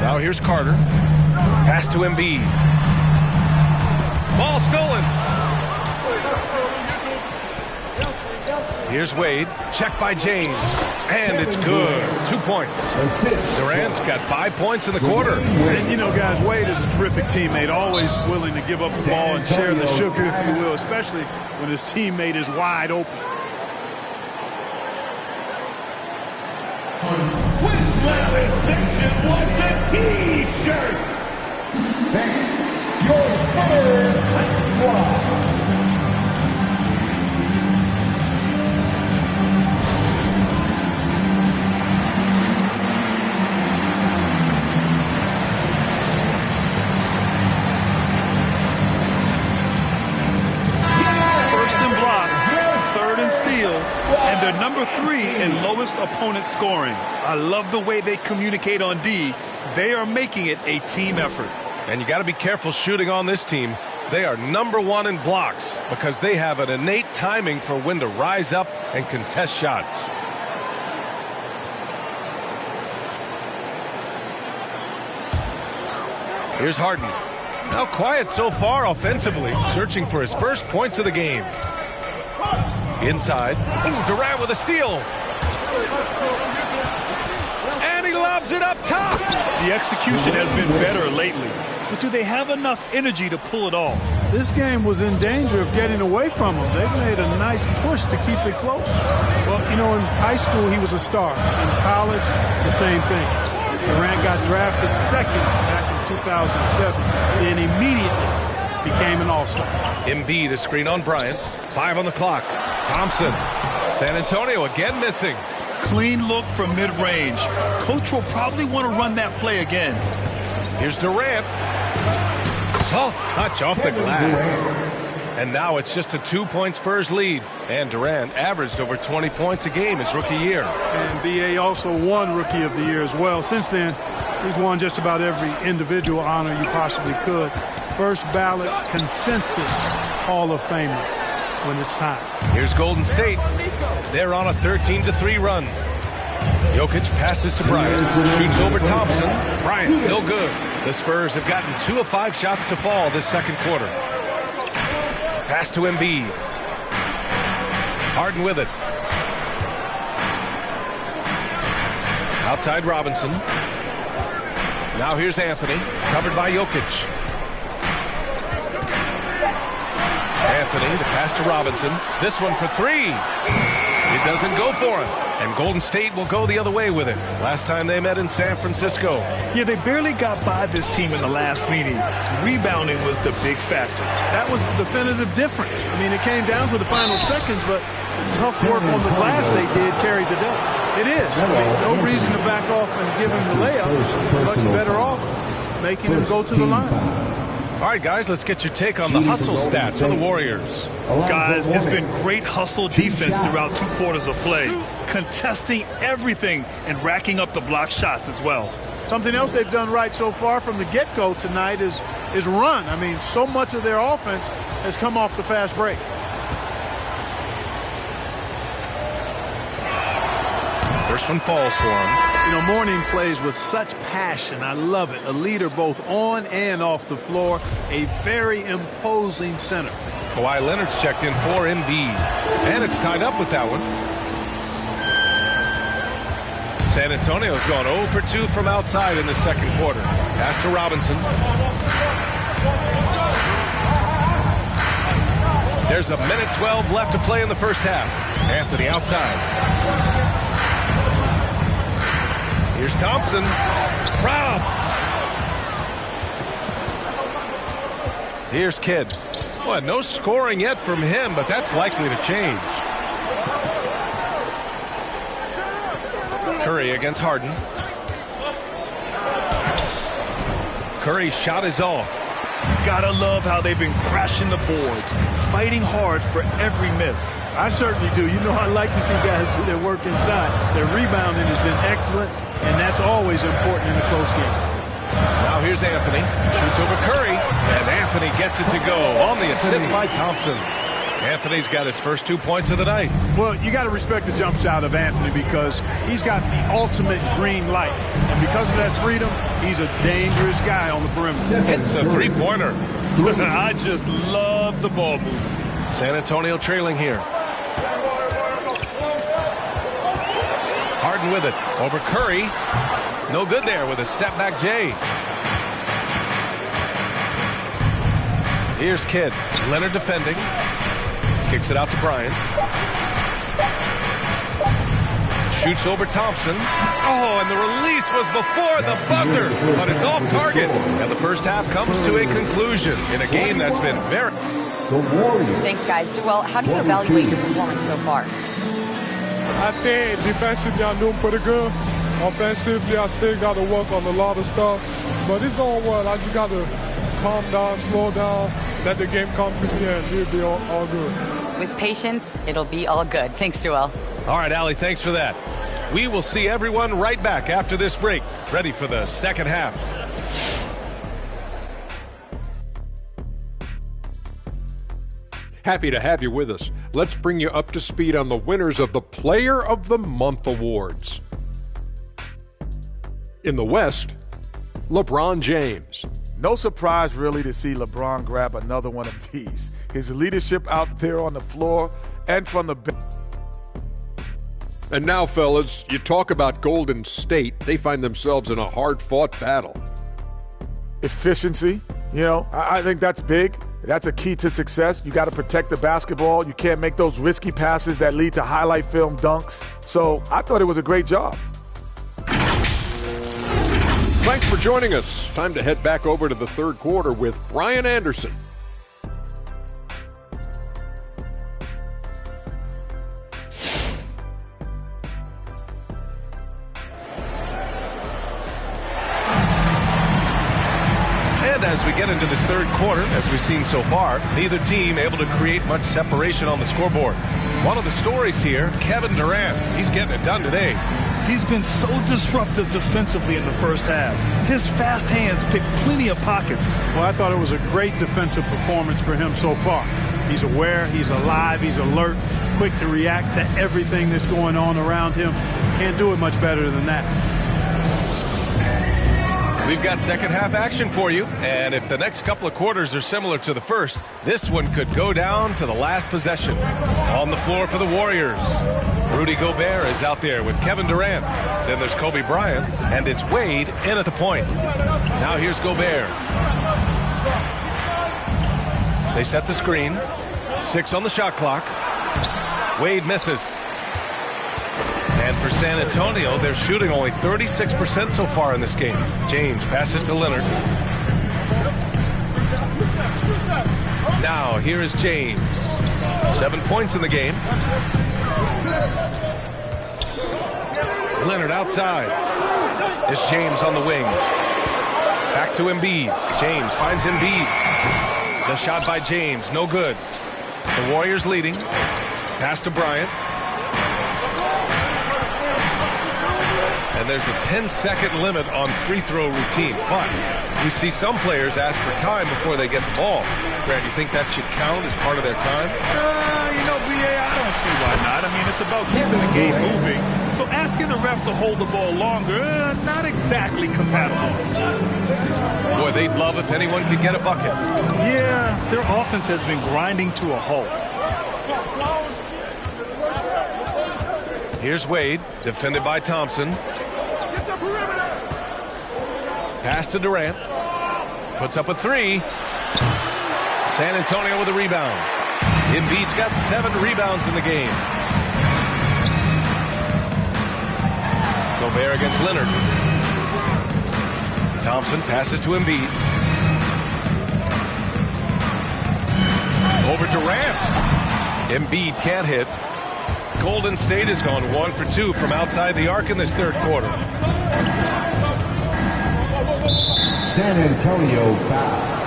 B: Now here's Carter. Pass to Embiid. Ball stolen. Here's Wade. Check by James. And it's good. 2 points. Durant's got 5 points in the quarter.
P: And, you know, guys, Wade is a terrific teammate, always willing to give up the ball and share the sugar, if you will, especially when his teammate is wide open.
A: Queensland Section wants a T-shirt. Thank your Spurs High Squad.
D: And they're number 3 in lowest opponent scoring. I love the way they communicate on D. They are making it a team effort.
B: And you got to be careful shooting on this team. They are #1 in blocks because they have an innate timing for when to rise up and contest shots. Here's Harden. Now quiet so far offensively, searching for his first points of the game. Inside. Ooh, Durant with a steal. And he lobs it up top.
D: The execution has been better lately, but do they have enough energy to pull it off?
P: This game was in danger of getting away from them. They made a nice push to keep it close. Well, you know, in high school, he was a star. In college, the same thing. Durant got drafted second back in 2007, then immediately became an all-star.
B: Embiid, a screen on Bryant. 5 on the clock. Thompson. San Antonio again missing.
D: Clean look from mid-range. Coach will probably want to run that play again.
B: Here's Durant. Soft touch off the glass. And now it's just a 2-point Spurs lead. And Durant averaged over 20 points a game his rookie year.
P: And B.A. also won Rookie of the Year as well. Since then, he's won just about every individual honor you possibly could. First ballot consensus Hall of Famer when it's time.
B: Here's Golden State. They're on a 13-3 run. Jokic passes to Bryant. Shoots over Thompson. Bryant, no good. The Spurs have gotten 2 of 5 shots to fall this second quarter. Pass to Embiid. Harden with it. Outside Robinson. Now here's Anthony. Covered by Jokic. Anthony, the pass to Robinson. This one for 3. It doesn't go for him. And Golden State will go the other way with it. Last time they met in San Francisco.
D: Yeah, they barely got by this team in the last meeting. Rebounding was the big factor.
P: That was the definitive difference. I mean, it came down to the final seconds, but tough work on the glass they did carried the day. It is. I mean, no reason to back off and give him the layup. Much better off making him go to the line.
B: All right, guys, let's get your take on the hustle stats for the Warriors.
D: Guys, it's been great hustle defense throughout 2 quarters of play, contesting everything and racking up the block shots as well.
P: Something else they've done right so far from the get-go tonight is run. I mean, so much of their offense has come off the fast break.
B: First one falls for him.
P: You know, Mourning plays with such passion. I love it. A leader both on and off the floor. A very imposing center.
B: Kawhi Leonard's checked in for Embiid. And it's tied up with that one. San Antonio's gone 0 for 2 from outside in the second quarter. Pass to Robinson. There's 1:12 left to play in the first half. Anthony outside. Here's Thompson. Robbed. Here's Kidd. Well, no scoring yet from him, but that's likely to change. Curry against Harden. Curry's shot is off.
D: Gotta love how they've been crashing the boards, fighting hard for every miss.
P: I certainly do. You know, I like to see guys do their work inside. Their rebounding has been excellent, and that's always important in a close game.
B: Now here's Anthony. Shoots over Curry, and Anthony gets it to go on the assist by Thompson. Anthony's got his first 2 points of the night.
P: Well, you got to respect the jump shot of Anthony because he's got the ultimate green light. And because of that freedom, he's a dangerous guy on the perimeter.
B: It's a three-pointer.
D: I just love the ball movement.
B: San Antonio trailing here. Harden with it. Over Curry. No good there with a step-back J. Here's Kidd. Leonard defending. Kicks it out to Bryant. Shoots over Thompson. Oh, and the release was before the buzzer, but it's off target. And the first half comes to a conclusion in a game that's been very...
G: Thanks, guys. Well, how do you evaluate your performance so far?
R: I think defensively I'm doing pretty good. Offensively, I still got to work on a lot of stuff. But it's going well. I just got to calm down, slow down, let the game come to me, and it'll be all good.
G: With patience, it'll be all good. Thanks, Joel.
B: All right, Allie, thanks for that. We will see everyone right back after this break, ready for the second half.
F: Happy to have you with us. Let's bring you up to speed on the winners of the Player of the Month awards. In the West, LeBron James.
C: No surprise, really, to see LeBron grab another one of these. His leadership out there on the floor and from the bench.
F: And now, fellas, you talk about Golden State. They find themselves in a hard-fought battle.
C: Efficiency, I think that's big. That's a key to success. You got to protect the basketball. You can't make those risky passes that lead to highlight film dunks. So I thought it was a great job.
F: Thanks for joining us. Time to head back over to the third quarter with Brian Anderson.
B: As we get into this third quarter, as we've seen so far, neither team able to create much separation on the scoreboard. One of the stories here, Kevin Durant. He's getting it done today.
D: He's been so disruptive defensively in the first half. His fast hands pick plenty of pockets.
P: Well, I thought it was a great defensive performance for him so far. He's aware, he's alive, he's alert, quick to react to everything that's going on around him. Can't do it much better than that.
B: We've got second half action for you, and if the next couple of quarters are similar to the first, this one could go down to the last possession. On the floor for the Warriors, Rudy Gobert is out there with Kevin Durant. Then there's Kobe Bryant, and it's Wade in at the point. Now here's Gobert. They set the screen. 6 on the shot clock. Wade misses. And for San Antonio, they're shooting only 36% so far in this game. James passes to Leonard. Now, here is James. 7 points in the game. Leonard outside. It's James on the wing. Back to Embiid. James finds Embiid. The shot by James, no good. The Warriors leading. Pass to Bryant. And there's a 10-second limit on free throw routines. But we see some players ask for time before they get the ball. Grant, you think that should count as part of their time?
D: BA, I don't see why not. I mean, it's about keeping the game moving. So asking the ref to hold the ball longer, not exactly compatible.
B: Boy, they'd love if anyone could get a bucket.
D: Yeah, their offense has been grinding to a halt.
B: Here's Wade, defended by Thompson. Pass to Durant. Puts up a 3. San Antonio with a rebound. Embiid's got 7 rebounds in the game. Gobert against Leonard. Thompson passes to Embiid. Over Durant. Embiid can't hit. Golden State has gone 1 for 2 from outside the arc in this third quarter.
O: San Antonio foul.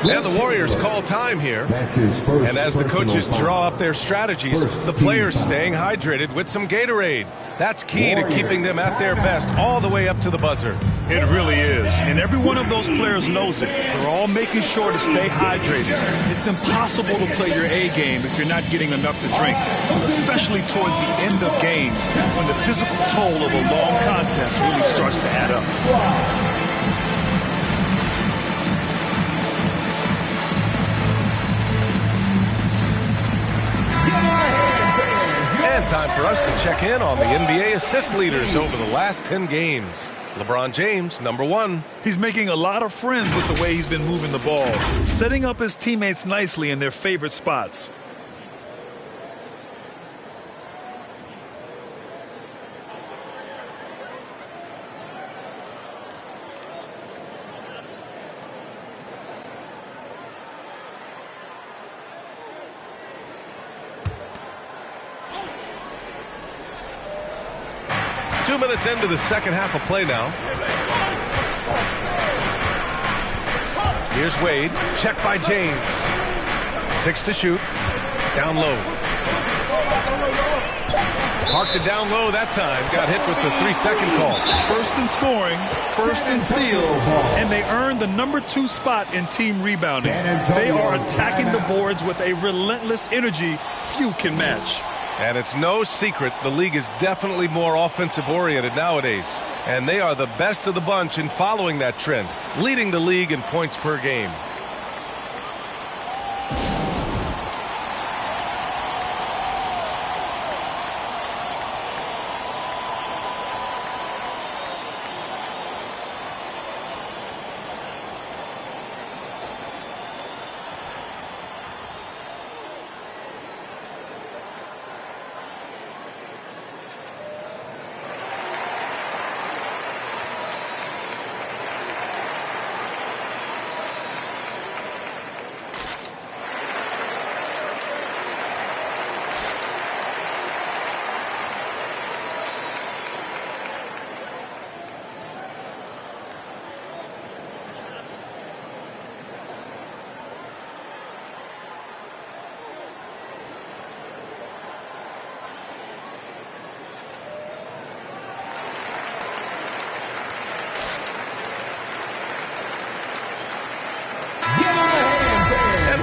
B: And the Warriors call time here.
O: That's his first.
B: And as the coaches
O: foul.
B: draw up their strategies, the players staying hydrated with some Gatorade. That's key to keeping them at their best all the way up to the buzzer.
D: It really is. And every one of those players knows it. They're all making sure to stay hydrated. It's impossible to play your A game if you're not getting enough to drink, especially towards the end of games when the physical toll of a long contest really starts to add up.
B: And time for us to check in on the NBA assist leaders over the last 10 games. LeBron James, number 1.
D: He's making a lot of friends with the way he's been moving the ball, setting up his teammates nicely in their favorite spots.
B: Two minutes into the second half of play now. Here's Wade. Check by James. 6 to shoot. Down low. Parked it down low that time. Got hit with the 3-second call.
D: First in scoring, first in steals, and they earned the #2 spot in team rebounding. They are attacking the boards with a relentless energy few can match.
B: And it's no secret the league is definitely more offensive-oriented nowadays. And they are the best of the bunch in following that trend, leading the league in points per game.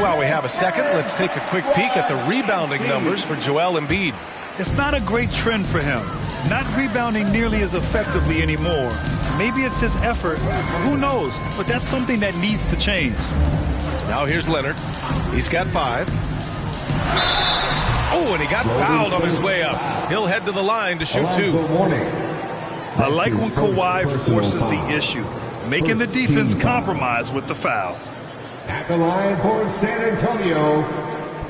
B: While we have a second, let's take a quick peek at the rebounding numbers for Joel Embiid.
D: It's not a great trend for him. Not rebounding nearly as effectively anymore. Maybe it's his effort. Who knows? But that's something that needs to change.
B: Now here's Leonard. He's got 5. Oh, and he got fouled on his way up. He'll head to the line to shoot 2.
D: I like when Kawhi forces the issue, making the defense compromise with the foul.
O: At the line for San Antonio,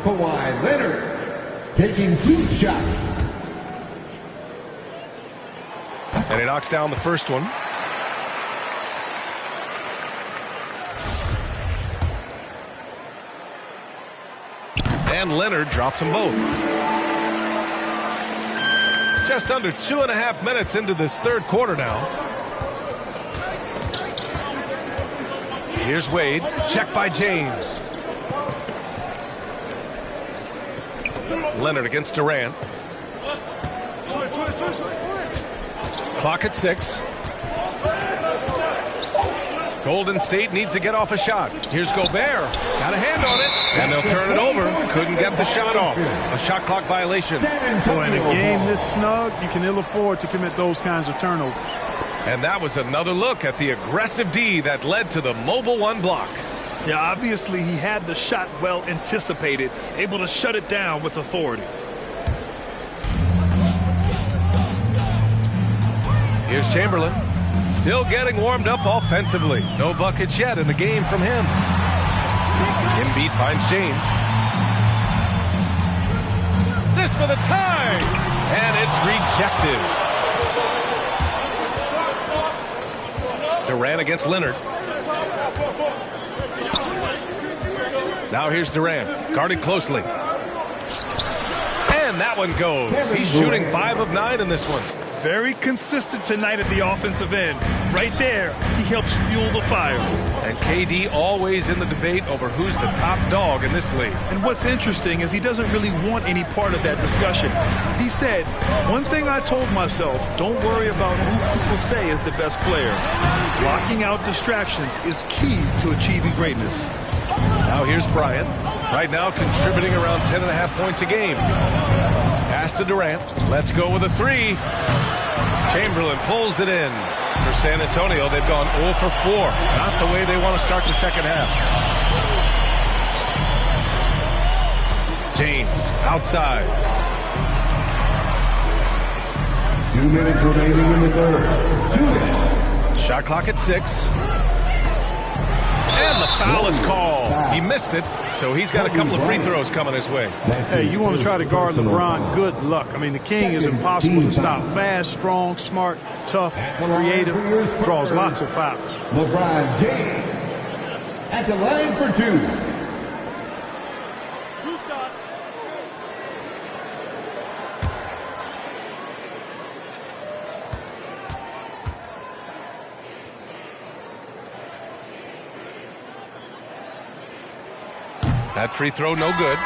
O: Kawhi Leonard taking 2 shots.
B: And he knocks down the first one. And Leonard drops them both. Just under 2.5 minutes into this third quarter now. Here's Wade, checked by James. Leonard against Durant. Clock at 6. Golden State needs to get off a shot. Here's Gobert. Got a hand on it. And they'll turn it over. Couldn't get the shot off. A shot clock violation.
P: Boy, in a game this snug, you can ill afford to commit those kinds of turnovers.
B: And that was another look at the aggressive D that led to the mobile 1 block.
D: Yeah, obviously he had the shot well anticipated, able to shut it down with authority.
B: Here's Chamberlain. Still getting warmed up offensively. No buckets yet in the game from him. Embiid finds James. This for the tie. And it's rejected. Durant against Leonard. Now here's Durant, guarded closely. And that one goes. He's shooting 5 of 9 in this one.
D: Very consistent tonight at the offensive end. Right there, he helps fuel the fire.
B: And KD always in the debate over who's the top dog in this league.
D: And what's interesting is he doesn't really want any part of that discussion. He said, one thing I told myself, don't worry about who people say is the best player. Blocking out distractions is key to achieving greatness.
B: Now here's Bryant. Right now contributing around 10.5 points a game. Pass to Durant. Let's go with a 3. Chamberlain pulls it in. For San Antonio, they've gone 0 for 4. Not the way they want to start the second half. James outside.
O: 2 minutes remaining in the third. 2 minutes.
B: Shot clock at 6. And the foul is called. He missed it, so he's got a couple of free throws coming his way.
P: Hey, you want to try to guard LeBron, good luck. I mean, the king is impossible to stop. Fast, strong, smart, tough, creative, draws lots of fouls.
O: LeBron James at the line for 2.
B: That free throw no good.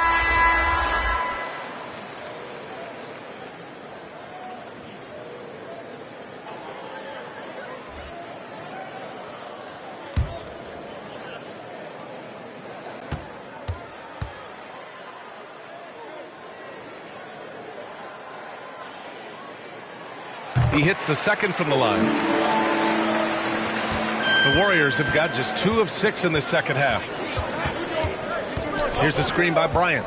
B: He hits the second from the line. The Warriors have got just 2 of 6 in the second half. Here's the screen by Bryant.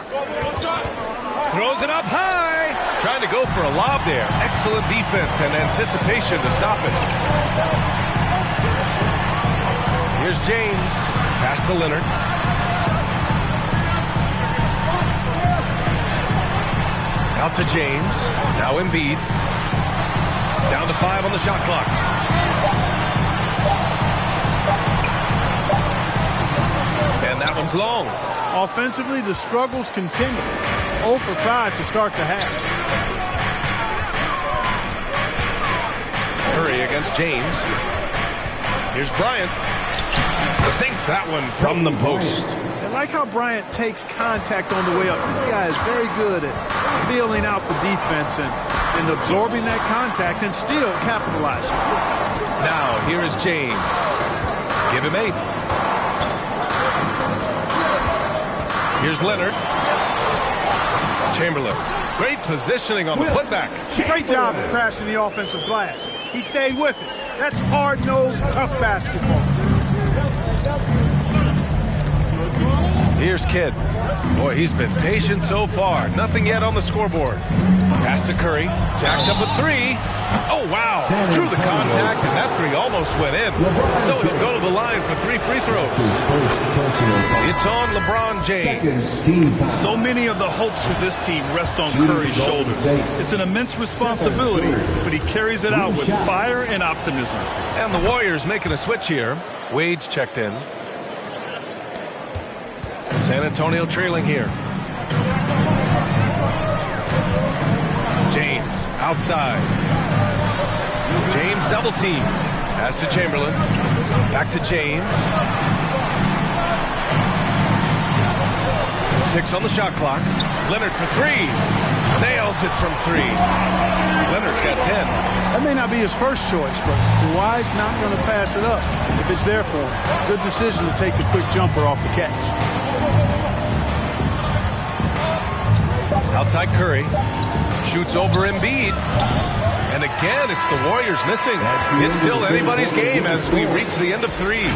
B: Throws it up high. Trying to go for a lob there. Excellent defense and anticipation to stop it. Here's James. Pass to Leonard. Out to James. Now Embiid. Down to 5 on the shot clock. And that one's long.
P: Offensively, the struggles continue. 0 for 5 to start the half.
B: Curry against James. Here's Bryant. Sinks that one from the post.
P: I like how Bryant takes contact on the way up. This guy is very good at feeling out the defense and absorbing that contact and still capitalizing.
B: Now, here is James. Give him 8. Here's Leonard. Chamberlain. Great positioning on the putback.
P: Great job of crashing the offensive glass. He stayed with it. That's hard-nosed, tough basketball.
B: Here's Kidd. Boy, he's been patient so far. Nothing yet on the scoreboard. Pass to Curry. Jacks up with 3. Oh, wow. Drew the contact, and that 3 almost went in. So he'll go to the line for 3 free throws. It's on LeBron James.
D: So many of the hopes for this team rest on Curry's shoulders. It's an immense responsibility, but he carries it out with fire and optimism.
B: And the Warriors making a switch here. Wade's checked in. San Antonio trailing here. James outside. James double teamed. Pass to Chamberlain. Back to James. 6 on the shot clock. Leonard for 3. Nails it from 3. Leonard's got 10.
P: That may not be his first choice, but Kawhi's not going to pass it up if it's there for him. Good decision to take the quick jumper off the catch.
B: Outside Curry. Shoots over Embiid. And again, it's the Warriors missing. It's still anybody's game as we reach the end of 3.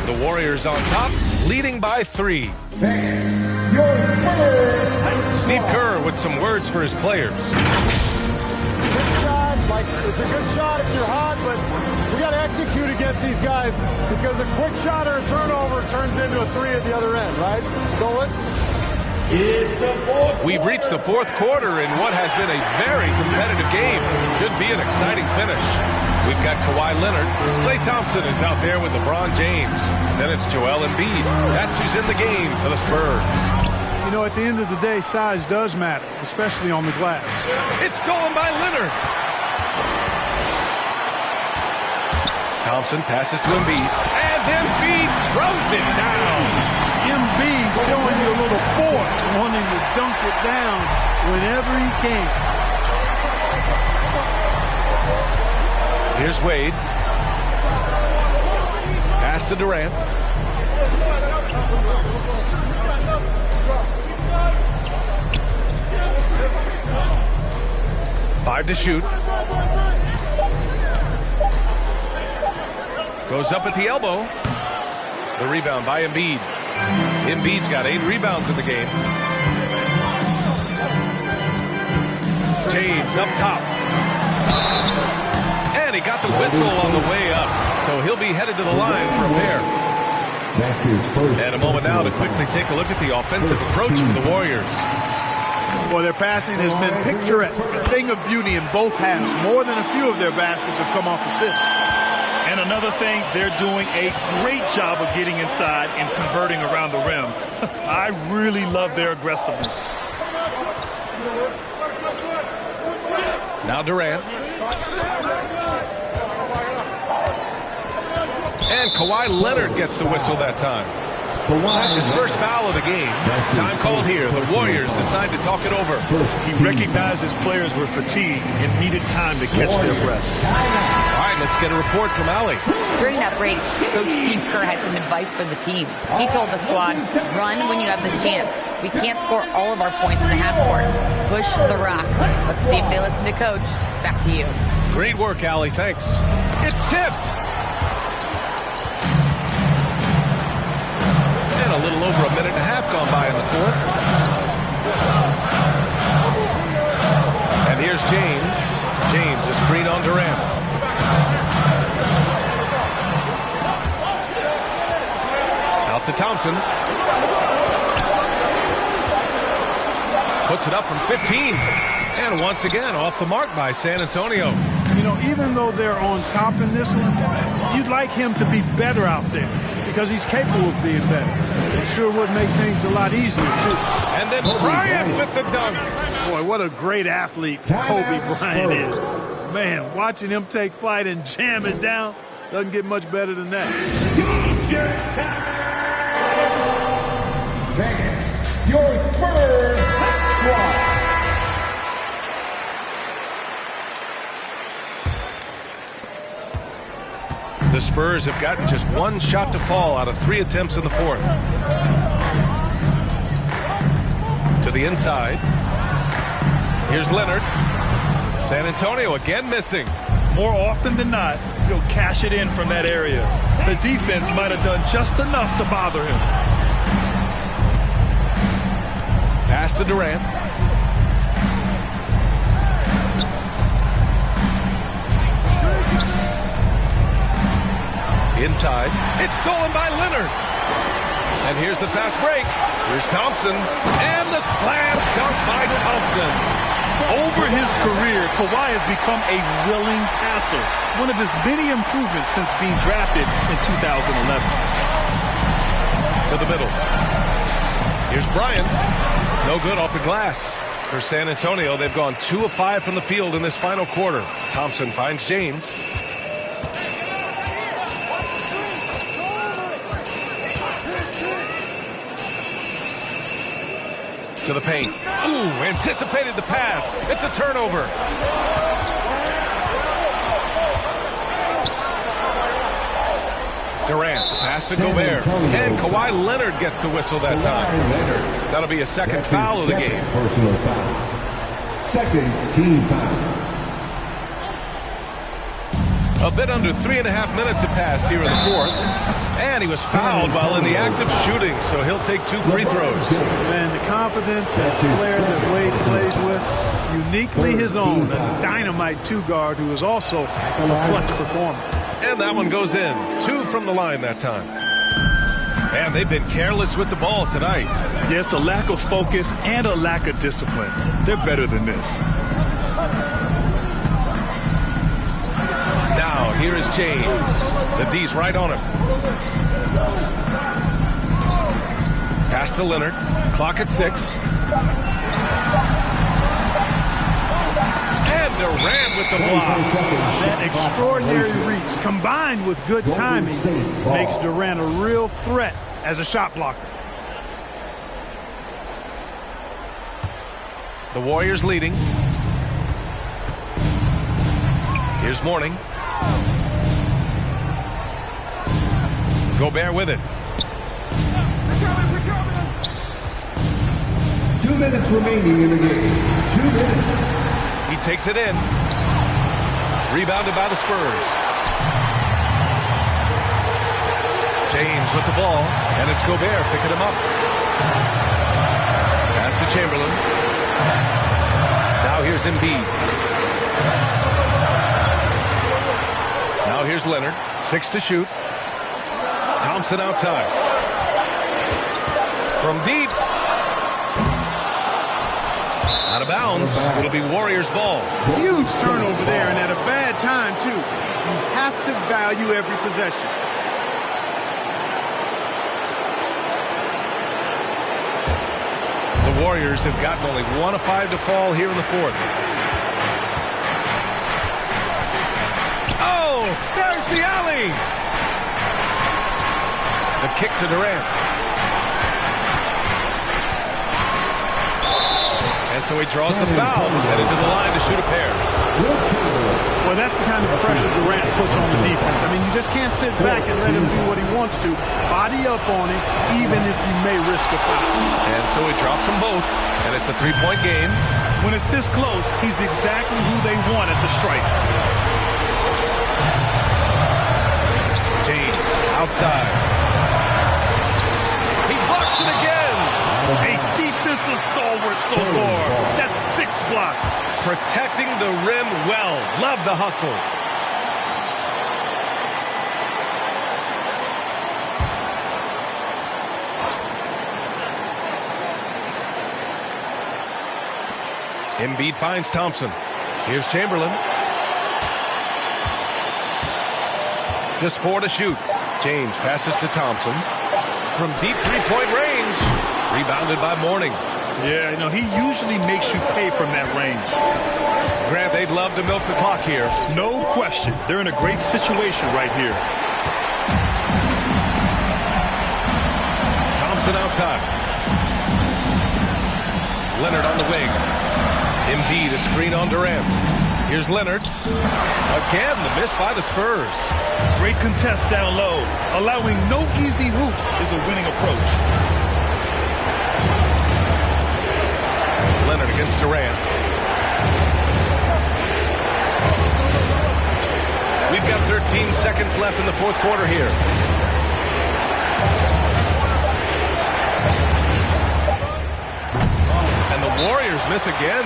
B: The Warriors on top, leading by 3. Steve Kerr with some words for his players.
S: Good shot. It's a good shot if you're hot, but we got to execute against these guys because a quick shot or a turnover turns into a 3 at the other end, right? So
B: We've reached the 4th quarter in what has been a very competitive game. Should be an exciting finish. We've got Kawhi Leonard. Klay Thompson is out there with LeBron James. Then it's Joel Embiid. That's who's in the game for the Spurs.
P: You know, at the end of the day, size does matter, especially on the glass.
B: It's stolen by Leonard. Thompson passes to Embiid. And Embiid throws it down.
P: Embiid showing you a little force, wanting to dunk it down whenever he can.
B: Here's Wade. Pass to Durant. Five to shoot. Goes up at the elbow. The rebound by Embiid. Embiid's got 8 rebounds in the game. James up top. And he got the whistle on the way up. So he'll be headed to the line for a pair.
O: That's his first.
B: And a moment now to quickly take a look at the offensive approach for the Warriors.
P: Well, their passing has been picturesque, a thing of beauty in both halves. More than a few of their baskets have come off assists.
D: And another thing, they're doing a great job of getting inside and converting around the rim. I really love their aggressiveness.
B: Now Durant. And Kawhi Leonard gets the whistle that time. That's his first foul of the game. Time called here. The Warriors decide to talk it over.
D: He recognized his players were fatigued and needed time to catch their breath.
B: All right, let's get a report from Allie.
G: During that break, Coach Steve Kerr had some advice for the team. He told the squad, run when you have the chance. We can't score all of our points in the half court. Push the rock. Let's see if they listen to Coach. Back to you.
B: Great work, Allie. Thanks. It's tipped. And a little over a minute and a half gone by in the fourth. And here's James. James, a screen on Durant. Out to Thompson. Puts it up from 15. And once again, off the mark by San Antonio.
P: You know, even though they're on top in this one, you'd like him to be better out there because he's capable of being better. It sure would make things a lot easier, too.
B: And then Bryant with the dunk.
P: Boy, what a great athlete Kobe Bryant is. Man, watching him take flight and jam it down doesn't get much better than that.
O: Your Spurs squad.
B: The Spurs have gotten just one shot to fall out of 3 attempts in the fourth. To the inside. Here's Leonard. San Antonio again missing.
D: More often than not, he'll cash it in from that area. The defense might have done just enough to bother him.
B: Pass to Durant. Inside. It's stolen by Leonard. And here's the fast break. Here's Thompson. And the slam dunk by Thompson.
D: Over his career, Kawhi has become a willing passer. One of his many improvements since being drafted in 2011.
B: To the middle. Here's Bryant. No good off the glass. For San Antonio, they've gone 2 of 5 from the field in this final quarter. Thompson finds James. To the paint. Ooh, anticipated the pass. It's a turnover. Durant, pass to Gobert. And Kawhi Leonard gets a whistle that time. That'll be a second foul of the game.
O: Personal foul. Second team foul.
B: A bit under 3.5 minutes have passed here in the fourth. And he was fouled while in the act of shooting, so he'll take 2 free throws.
P: Man, the confidence and flair that Wade plays with, uniquely his own. A dynamite 2-guard who is also a clutch performer.
B: And that one goes in. 2 from the line that time. And they've been careless with the ball tonight.
D: Yeah, it's a lack of focus and a lack of discipline. They're better than this.
B: Now, here is James. The D's right on him. Pass to Leonard. Clock at 6. And Durant with the block.
P: That extraordinary reach combined with good timing makes Durant a real threat as a shot blocker.
B: The Warriors leading. Here's Mourning. Gobert with it.
O: 2 minutes remaining in the game. 2 minutes.
B: He takes it in. Rebounded by the Spurs. James with the ball, and it's Gobert picking him up. Pass to Chamberlain. Now here's Embiid. Now here's Leonard. 6 to shoot. Thompson outside. From deep. Out of bounds. It'll be Warriors ball.
P: Huge turnover there, and at a bad time, too. You have to value every possession.
B: The Warriors have gotten only 1 of 5 to fall here in the fourth. Oh, there's the alley. The kick to Durant. so he draws the foul, headed to the line to shoot a pair.
P: Well, that's the kind of pressure Durant puts on the defense. I mean, you just can't sit back and let him do what he wants to. Body up on him, even if you may risk a foul.
B: And so he drops them both, and it's a three-point game.
D: When it's this close, he's exactly who they want at the stripe.
B: James, outside. He blocks it again.
D: A defensive stalwart so far. That's 6 blocks.
B: Protecting the rim well. Love the hustle. Embiid finds Thompson. Here's Chamberlain. Just 4 to shoot. James passes to Thompson. From deep three-point range. Rebounded by Mourning.
D: Yeah, you know, he usually makes you pay from that range.
B: Grant, they'd love to milk the clock here.
D: No question. They're in a great situation right here.
B: Thompson outside. Leonard on the wing. Embiid a screen on Durant. Here's Leonard. Again, the miss by the Spurs.
D: Great contest down low. Allowing no easy hoops is a winning approach.
B: Leonard against Durant. We've got 13 seconds left in the fourth quarter here. And the Warriors miss again.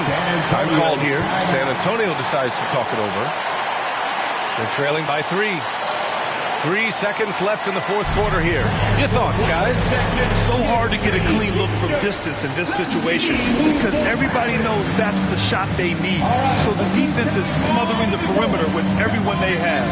B: Time called here. San Antonio decides to talk it over. They're trailing by 3. 3 seconds left in the fourth quarter here. Your thoughts, guys?
D: So hard to get a clean look from distance in this situation because everybody knows that's the shot they need. So the defense is smothering the perimeter with everyone they have.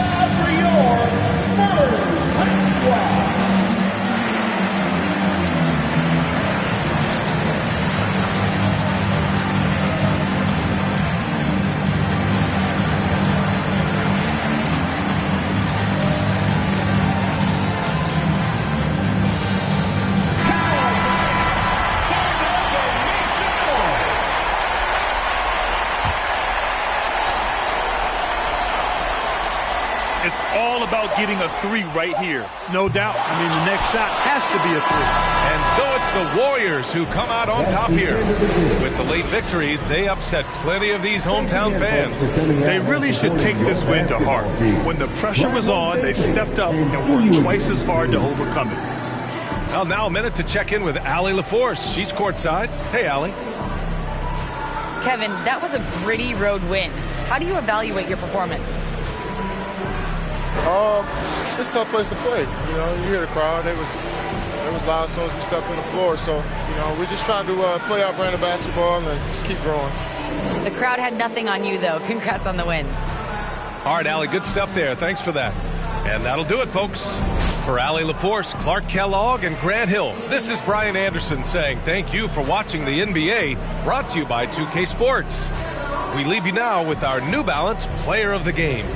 D: It's all about getting a 3 right here.
P: No doubt. I mean, the next shot has to be a 3.
B: And so it's the Warriors who come out on top here. With the late victory, they upset plenty of these hometown fans.
D: They really should take this win to heart. When the pressure was on, they stepped up and worked twice as hard to overcome it.
B: Well, now a minute to check in with Allie LaForce. She's courtside. Hey, Allie.
G: Kevin, that was a gritty road win. How do you evaluate your performance?
T: It's a tough place to play. You know, you hear the crowd. It was loud as soon as we stepped on the floor. So, you know, we're just trying to play our brand of basketball and just keep growing.
G: The crowd had nothing on you, though. Congrats on the win.
B: All right, Allie, good stuff there. Thanks for that. And that'll do it, folks. For Allie LaForce, Clark Kellogg, and Grant Hill, this is Brian Anderson saying thank you for watching the NBA, brought to you by 2K Sports. We leave you now with our New Balance Player of the Game.